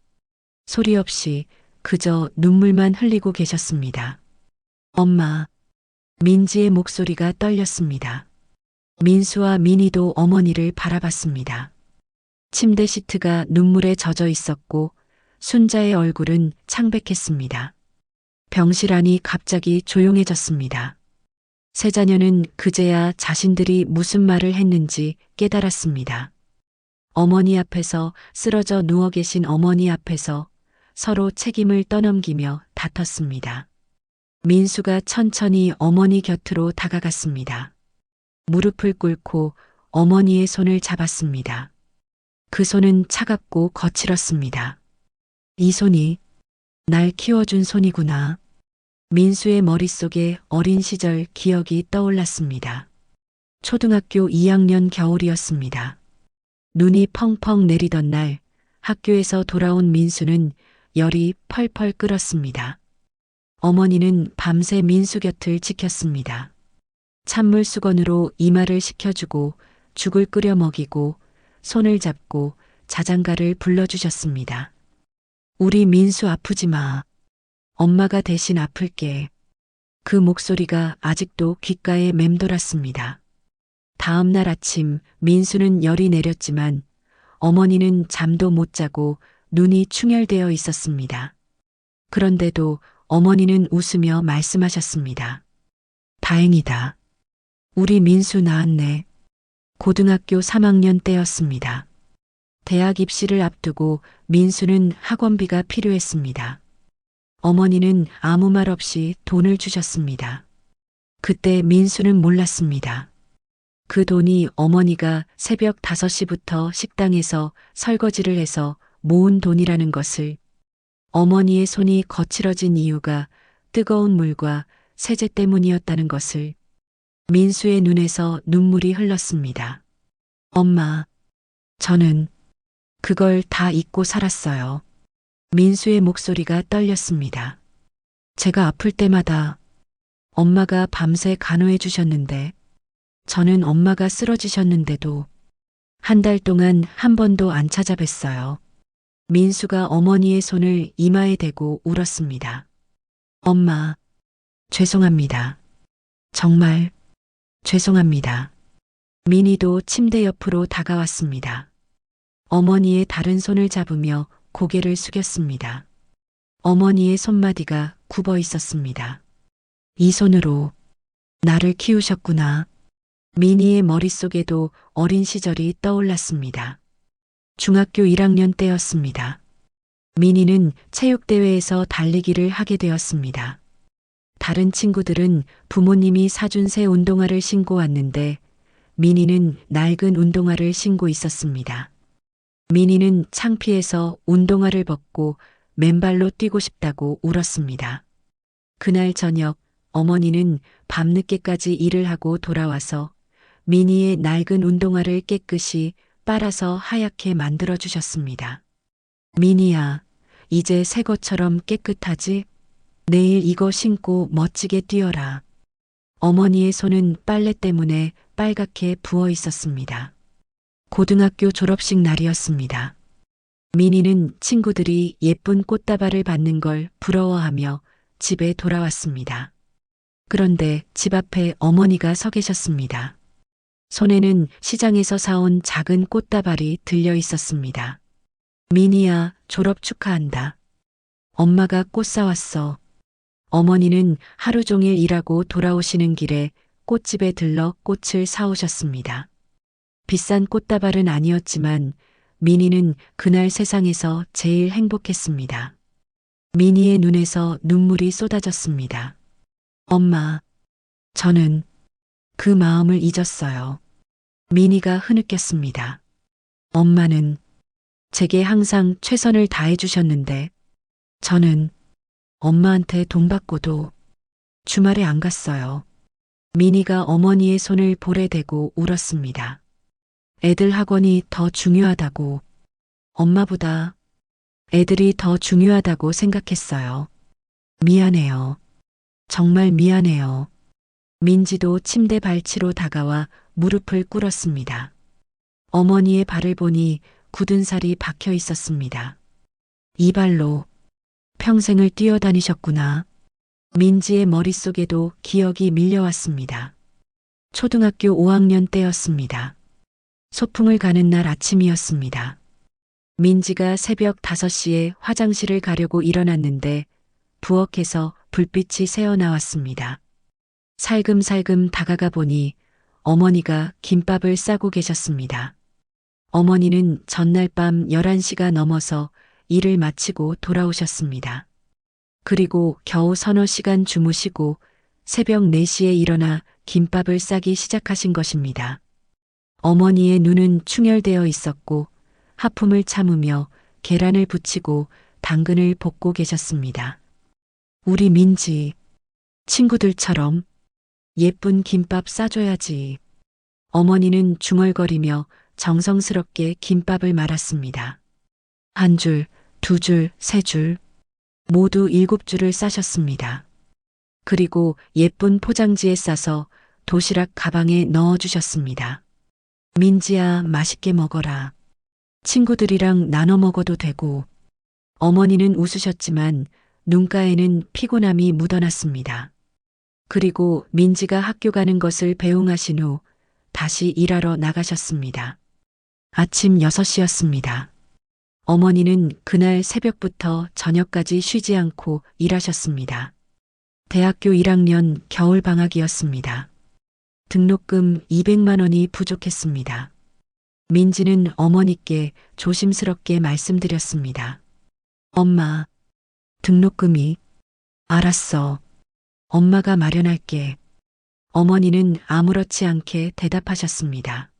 소리 없이 그저 눈물만 흘리고 계셨습니다. 엄마, 민지의 목소리가 떨렸습니다. 민수와 민희도 어머니를 바라봤습니다. 침대 시트가 눈물에 젖어 있었고 순자의 얼굴은 창백했습니다. 병실 안이 갑자기 조용해졌습니다. 세 자녀는 그제야 자신들이 무슨 말을 했는지 깨달았습니다. 어머니 앞에서 쓰러져 누워 계신 어머니 앞에서 서로 책임을 떠넘기며 다퉜습니다. 민수가 천천히 어머니 곁으로 다가갔습니다. 무릎을 꿇고 어머니의 손을 잡았습니다. 그 손은 차갑고 거칠었습니다. 이 손이 날 키워준 손이구나. 민수의 머릿속에 어린 시절 기억이 떠올랐습니다. 초등학교 2학년 겨울이었습니다. 눈이 펑펑 내리던 날 학교에서 돌아온 민수는 열이 펄펄 끓었습니다. 어머니는 밤새 민수 곁을 지켰습니다. 찬물 수건으로 이마를 식혀주고 죽을 끓여 먹이고 손을 잡고 자장가를 불러주셨습니다. 우리 민수 아프지 마. 엄마가 대신 아플게. 그 목소리가 아직도 귓가에 맴돌았습니다. 다음 날 아침 민수는 열이 내렸지만 어머니는 잠도 못 자고 눈이 충혈되어 있었습니다. 그런데도 어머니는 웃으며 말씀하셨습니다. 다행이다. 우리 민수 나았네. 고등학교 3학년 때였습니다. 대학 입시를 앞두고 민수는 학원비가 필요했습니다. 어머니는 아무 말 없이 돈을 주셨습니다. 그때 민수는 몰랐습니다. 그 돈이 어머니가 새벽 5시부터 식당에서 설거지를 해서 모은 돈이라는 것을, 어머니의 손이 거칠어진 이유가 뜨거운 물과 세제 때문이었다는 것을. 민수의 눈에서 눈물이 흘렀습니다. 엄마, 저는 그걸 다 잊고 살았어요. 민수의 목소리가 떨렸습니다. 제가 아플 때마다 엄마가 밤새 간호해 주셨는데, 저는 엄마가 쓰러지셨는데도 한 달 동안 한 번도 안 찾아뵀어요. 민수가 어머니의 손을 이마에 대고 울었습니다. 엄마, 죄송합니다. 정말 죄송합니다. 민희도 침대 옆으로 다가왔습니다. 어머니의 다른 손을 잡으며 고개를 숙였습니다. 어머니의 손마디가 굽어 있었습니다. 이 손으로 나를 키우셨구나. 민희의 머릿속에도 어린 시절이 떠올랐습니다. 중학교 1학년 때였습니다. 민희는 체육대회에서 달리기를 하게 되었습니다. 다른 친구들은 부모님이 사준 새 운동화를 신고 왔는데 민희는 낡은 운동화를 신고 있었습니다. 민희는 창피해서 운동화를 벗고 맨발로 뛰고 싶다고 울었습니다. 그날 저녁 어머니는 밤늦게까지 일을 하고 돌아와서 민희의 낡은 운동화를 깨끗이 빨아서 하얗게 만들어 주셨습니다. 민희야, 이제 새 것처럼 깨끗하지? 내일 이거 신고 멋지게 뛰어라. 어머니의 손은 빨래 때문에 빨갛게 부어 있었습니다. 고등학교 졸업식 날이었습니다. 민희는 친구들이 예쁜 꽃다발을 받는 걸 부러워하며 집에 돌아왔습니다. 그런데 집 앞에 어머니가 서 계셨습니다. 손에는 시장에서 사온 작은 꽃다발이 들려 있었습니다. 민희야, 졸업 축하한다. 엄마가 꽃 사왔어. 어머니는 하루 종일 일하고 돌아오시는 길에 꽃집에 들러 꽃을 사오셨습니다. 비싼 꽃다발은 아니었지만 민희는 그날 세상에서 제일 행복했습니다. 민희의 눈에서 눈물이 쏟아졌습니다. 엄마, 저는 그 마음을 잊었어요. 민희가 흐느꼈습니다. 엄마는 제게 항상 최선을 다해 주셨는데 저는 엄마한테 돈 받고도 주말에 안 갔어요. 민희가 어머니의 손을 볼에 대고 울었습니다. 애들 학원이 더 중요하다고, 엄마보다 애들이 더 중요하다고 생각했어요. 미안해요. 정말 미안해요. 민지도 침대 발치로 다가와 무릎을 꿇었습니다. 어머니의 발을 보니 굳은 살이 박혀 있었습니다. 이 발로 평생을 뛰어다니셨구나. 민지의 머릿속에도 기억이 밀려왔습니다. 초등학교 5학년 때였습니다. 소풍을 가는 날 아침이었습니다. 민지가 새벽 5시에 화장실을 가려고 일어났는데 부엌에서 불빛이 새어나왔습니다. 살금살금 다가가 보니 어머니가 김밥을 싸고 계셨습니다. 어머니는 전날 밤 11시가 넘어서 일을 마치고 돌아오셨습니다. 그리고 겨우 서너 시간 주무시고 새벽 4시에 일어나 김밥을 싸기 시작하신 것입니다. 어머니의 눈은 충혈되어 있었고 하품을 참으며 계란을 부치고 당근을 볶고 계셨습니다. 우리 민지, 친구들처럼 예쁜 김밥 싸줘야지. 어머니는 중얼거리며 정성스럽게 김밥을 말았습니다. 한 줄, 2줄, 3줄, 모두 7줄을 싸셨습니다. 그리고 예쁜 포장지에 싸서 도시락 가방에 넣어주셨습니다. 민지야, 맛있게 먹어라. 친구들이랑 나눠 먹어도 되고. 어머니는 웃으셨지만 눈가에는 피곤함이 묻어났습니다. 그리고 민지가 학교 가는 것을 배웅하신 후 다시 일하러 나가셨습니다. 아침 6시였습니다. 어머니는 그날 새벽부터 저녁까지 쉬지 않고 일하셨습니다. 대학교 1학년 겨울방학이었습니다. 등록금 200만 원이 부족했습니다. 민지는 어머니께 조심스럽게 말씀드렸습니다. 엄마, 등록금이. 알았어. 엄마가 마련할게. 어머니는 아무렇지 않게 대답하셨습니다.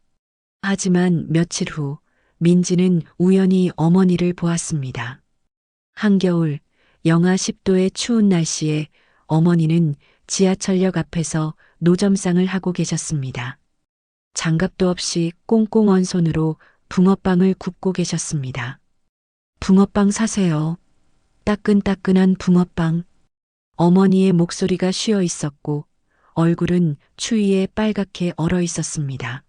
하지만 며칠 후 민지는 우연히 어머니를 보았습니다. 한겨울 영하 10도의 추운 날씨에 어머니는 지하철역 앞에서 노점상을 하고 계셨습니다. 장갑도 없이 꽁꽁 언 손으로 붕어빵을 굽고 계셨습니다. 붕어빵 사세요. 따끈따끈한 붕어빵. 어머니의 목소리가 쉬어 있었고 얼굴은 추위에 빨갛게 얼어 있었습니다.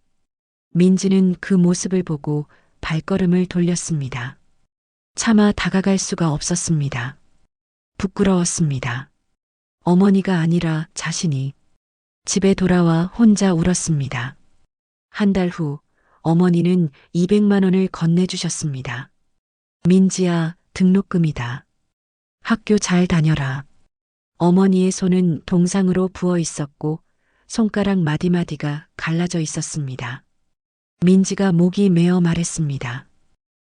민지는 그 모습을 보고 발걸음을 돌렸습니다. 차마 다가갈 수가 없었습니다. 부끄러웠습니다. 어머니가 아니라 자신이. 집에 돌아와 혼자 울었습니다. 한 달 후 어머니는 200만 원을 건네주셨습니다. 민지야, 등록금이다. 학교 잘 다녀라. 어머니의 손은 동상으로 부어 있었고 손가락 마디마디가 갈라져 있었습니다. 민지가 목이 메어 말했습니다.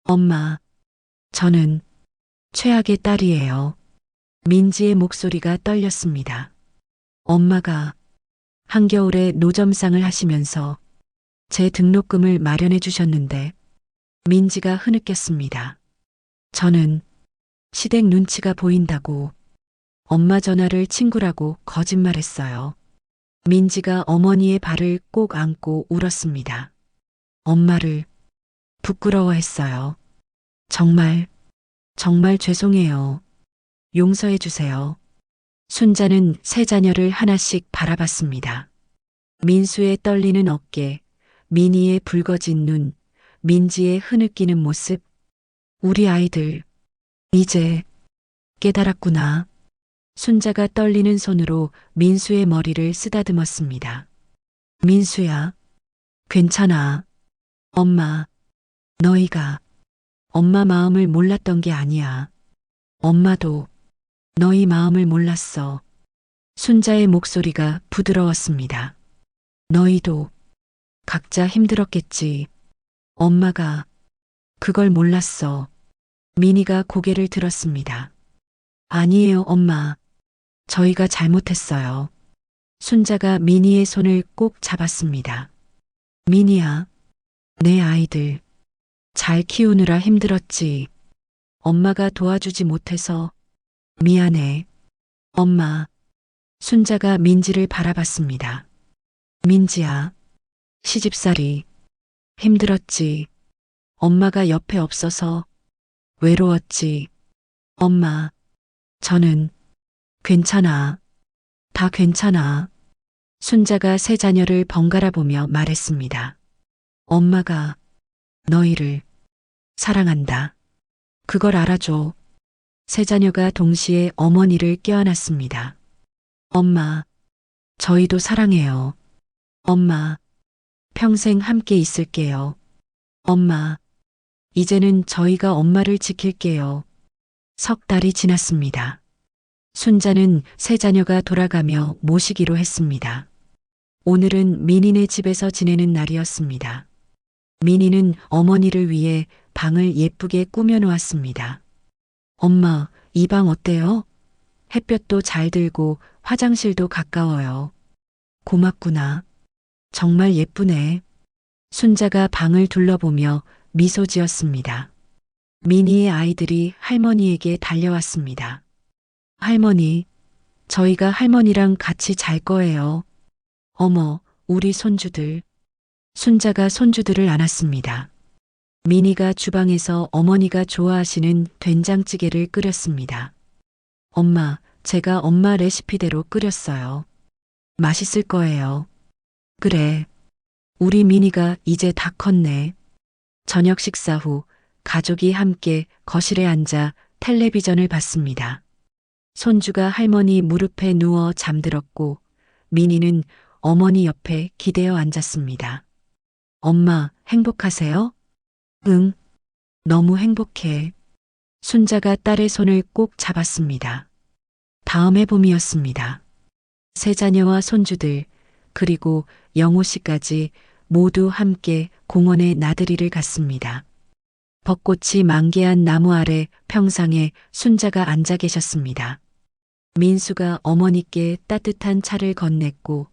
엄마, 저는 최악의 딸이에요. 민지의 목소리가 떨렸습니다. 엄마가 한겨울에 노점상을 하시면서 제 등록금을 마련해 주셨는데 민지가 흐느꼈습니다. 저는 시댁 눈치가 보인다고 엄마 전화를 친구라고 거짓말했어요. 민지가 어머니의 발을 꼭 안고 울었습니다. 엄마를 부끄러워했어요. 정말, 정말 죄송해요. 용서해 주세요. 순자는 세 자녀를 하나씩 바라봤습니다. 민수의 떨리는 어깨, 민희의 붉어진 눈, 민지의 흐느끼는 모습. 우리 아이들, 이제 깨달았구나. 순자가 떨리는 손으로 민수의 머리를 쓰다듬었습니다. 민수야, 괜찮아. 엄마, 너희가 엄마 마음을 몰랐던 게 아니야. 엄마도 너희 마음을 몰랐어. 순자의 목소리가 부드러웠습니다. 너희도 각자 힘들었겠지. 엄마가 그걸 몰랐어. 민희가 고개를 들었습니다. 아니에요, 엄마. 저희가 잘못했어요. 순자가 민희의 손을 꼭 잡았습니다. 민희야, 내 아이들 잘 키우느라 힘들었지. 엄마가 도와주지 못해서 미안해. 엄마. 순자가 민지를 바라봤습니다. 민지야, 시집살이 힘들었지. 엄마가 옆에 없어서 외로웠지. 엄마, 저는 괜찮아. 다 괜찮아. 순자가 세 자녀를 번갈아 보며 말했습니다. 엄마가 너희를 사랑한다. 그걸 알아줘. 세 자녀가 동시에 어머니를 껴안았습니다. 엄마, 저희도 사랑해요. 엄마, 평생 함께 있을게요. 엄마, 이제는 저희가 엄마를 지킬게요. 석 달이 지났습니다. 순자는 세 자녀가 돌아가며 모시기로 했습니다. 오늘은 민희네 집에서 지내는 날이었습니다. 민희는 어머니를 위해 방을 예쁘게 꾸며놓았습니다. 엄마, 이 방 어때요? 햇볕도 잘 들고 화장실도 가까워요. 고맙구나. 정말 예쁘네. 순자가 방을 둘러보며 미소 지었습니다. 민희의 아이들이 할머니에게 달려왔습니다. 할머니, 저희가 할머니랑 같이 잘 거예요. 어머, 우리 손주들. 순자가 손주들을 안았습니다. 민희가 주방에서 어머니가 좋아하시는 된장찌개를 끓였습니다. 엄마, 제가 엄마 레시피대로 끓였어요. 맛있을 거예요. 그래. 우리 민희가 이제 다 컸네. 저녁 식사 후 가족이 함께 거실에 앉아 텔레비전을 봤습니다. 손주가 할머니 무릎에 누워 잠들었고 민희는 어머니 옆에 기대어 앉았습니다. 엄마, 행복하세요? 응, 너무 행복해. 순자가 딸의 손을 꼭 잡았습니다. 다음 해봄이었습니다. 세 자녀와 손주들, 그리고 영호 씨까지 모두 함께 공원에 나들이를 갔습니다. 벚꽃이 만개한 나무 아래 평상에 순자가 앉아 계셨습니다. 민수가 어머니께 따뜻한 차를 건넸고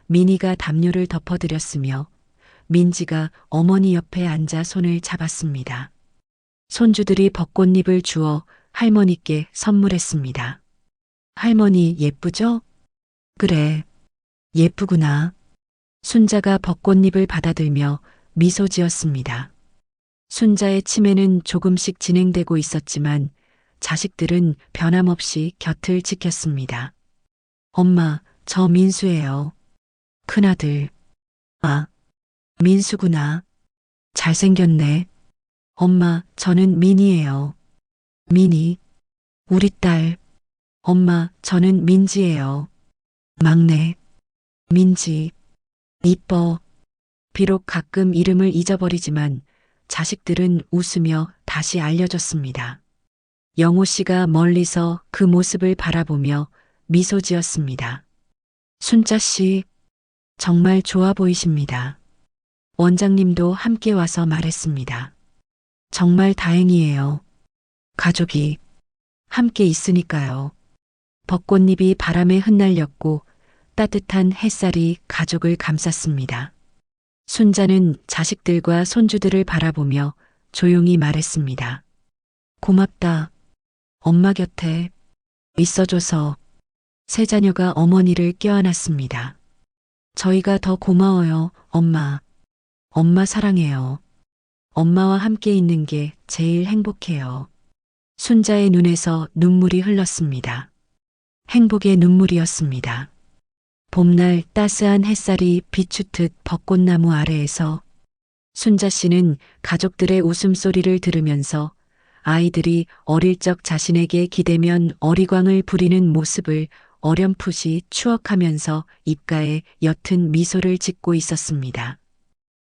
민희가 담요를 덮어드렸으며 민지가 어머니 옆에 앉아 손을 잡았습니다. 손주들이 벚꽃잎을 주어 할머니께 선물했습니다. 할머니 예쁘죠? 그래, 예쁘구나. 순자가 벚꽃잎을 받아들며 미소 지었습니다. 순자의 치매는 조금씩 진행되고 있었지만 자식들은 변함없이 곁을 지켰습니다. 엄마, 저 민수예요. 큰아들. 아, 민수구나. 잘생겼네. 엄마, 저는 민희예요. 민희. 우리 딸. 엄마, 저는 민지예요. 막내. 민지. 이뻐. 비록 가끔 이름을 잊어버리지만 자식들은 웃으며 다시 알려줬습니다. 영호 씨가 멀리서 그 모습을 바라보며 미소 지었습니다. 순자 씨, 정말 좋아 보이십니다. 원장님도 함께 와서 말했습니다. 정말 다행이에요. 가족이 함께 있으니까요. 벚꽃잎이 바람에 흩날렸고 따뜻한 햇살이 가족을 감쌌습니다. 순자는 자식들과 손주들을 바라보며 조용히 말했습니다. 고맙다. 엄마 곁에 있어줘서. 세 자녀가 어머니를 껴안았습니다. 저희가 더 고마워요, 엄마. 엄마 사랑해요. 엄마와 함께 있는 게 제일 행복해요. 순자의 눈에서 눈물이 흘렀습니다. 행복의 눈물이었습니다. 봄날 따스한 햇살이 비추듯 벚꽃나무 아래에서 순자 씨는 가족들의 웃음소리를 들으면서 아이들이 어릴 적 자신에게 기대면 어리광을 부리는 모습을 어렴풋이 추억하면서 입가에 옅은 미소를 짓고 있었습니다.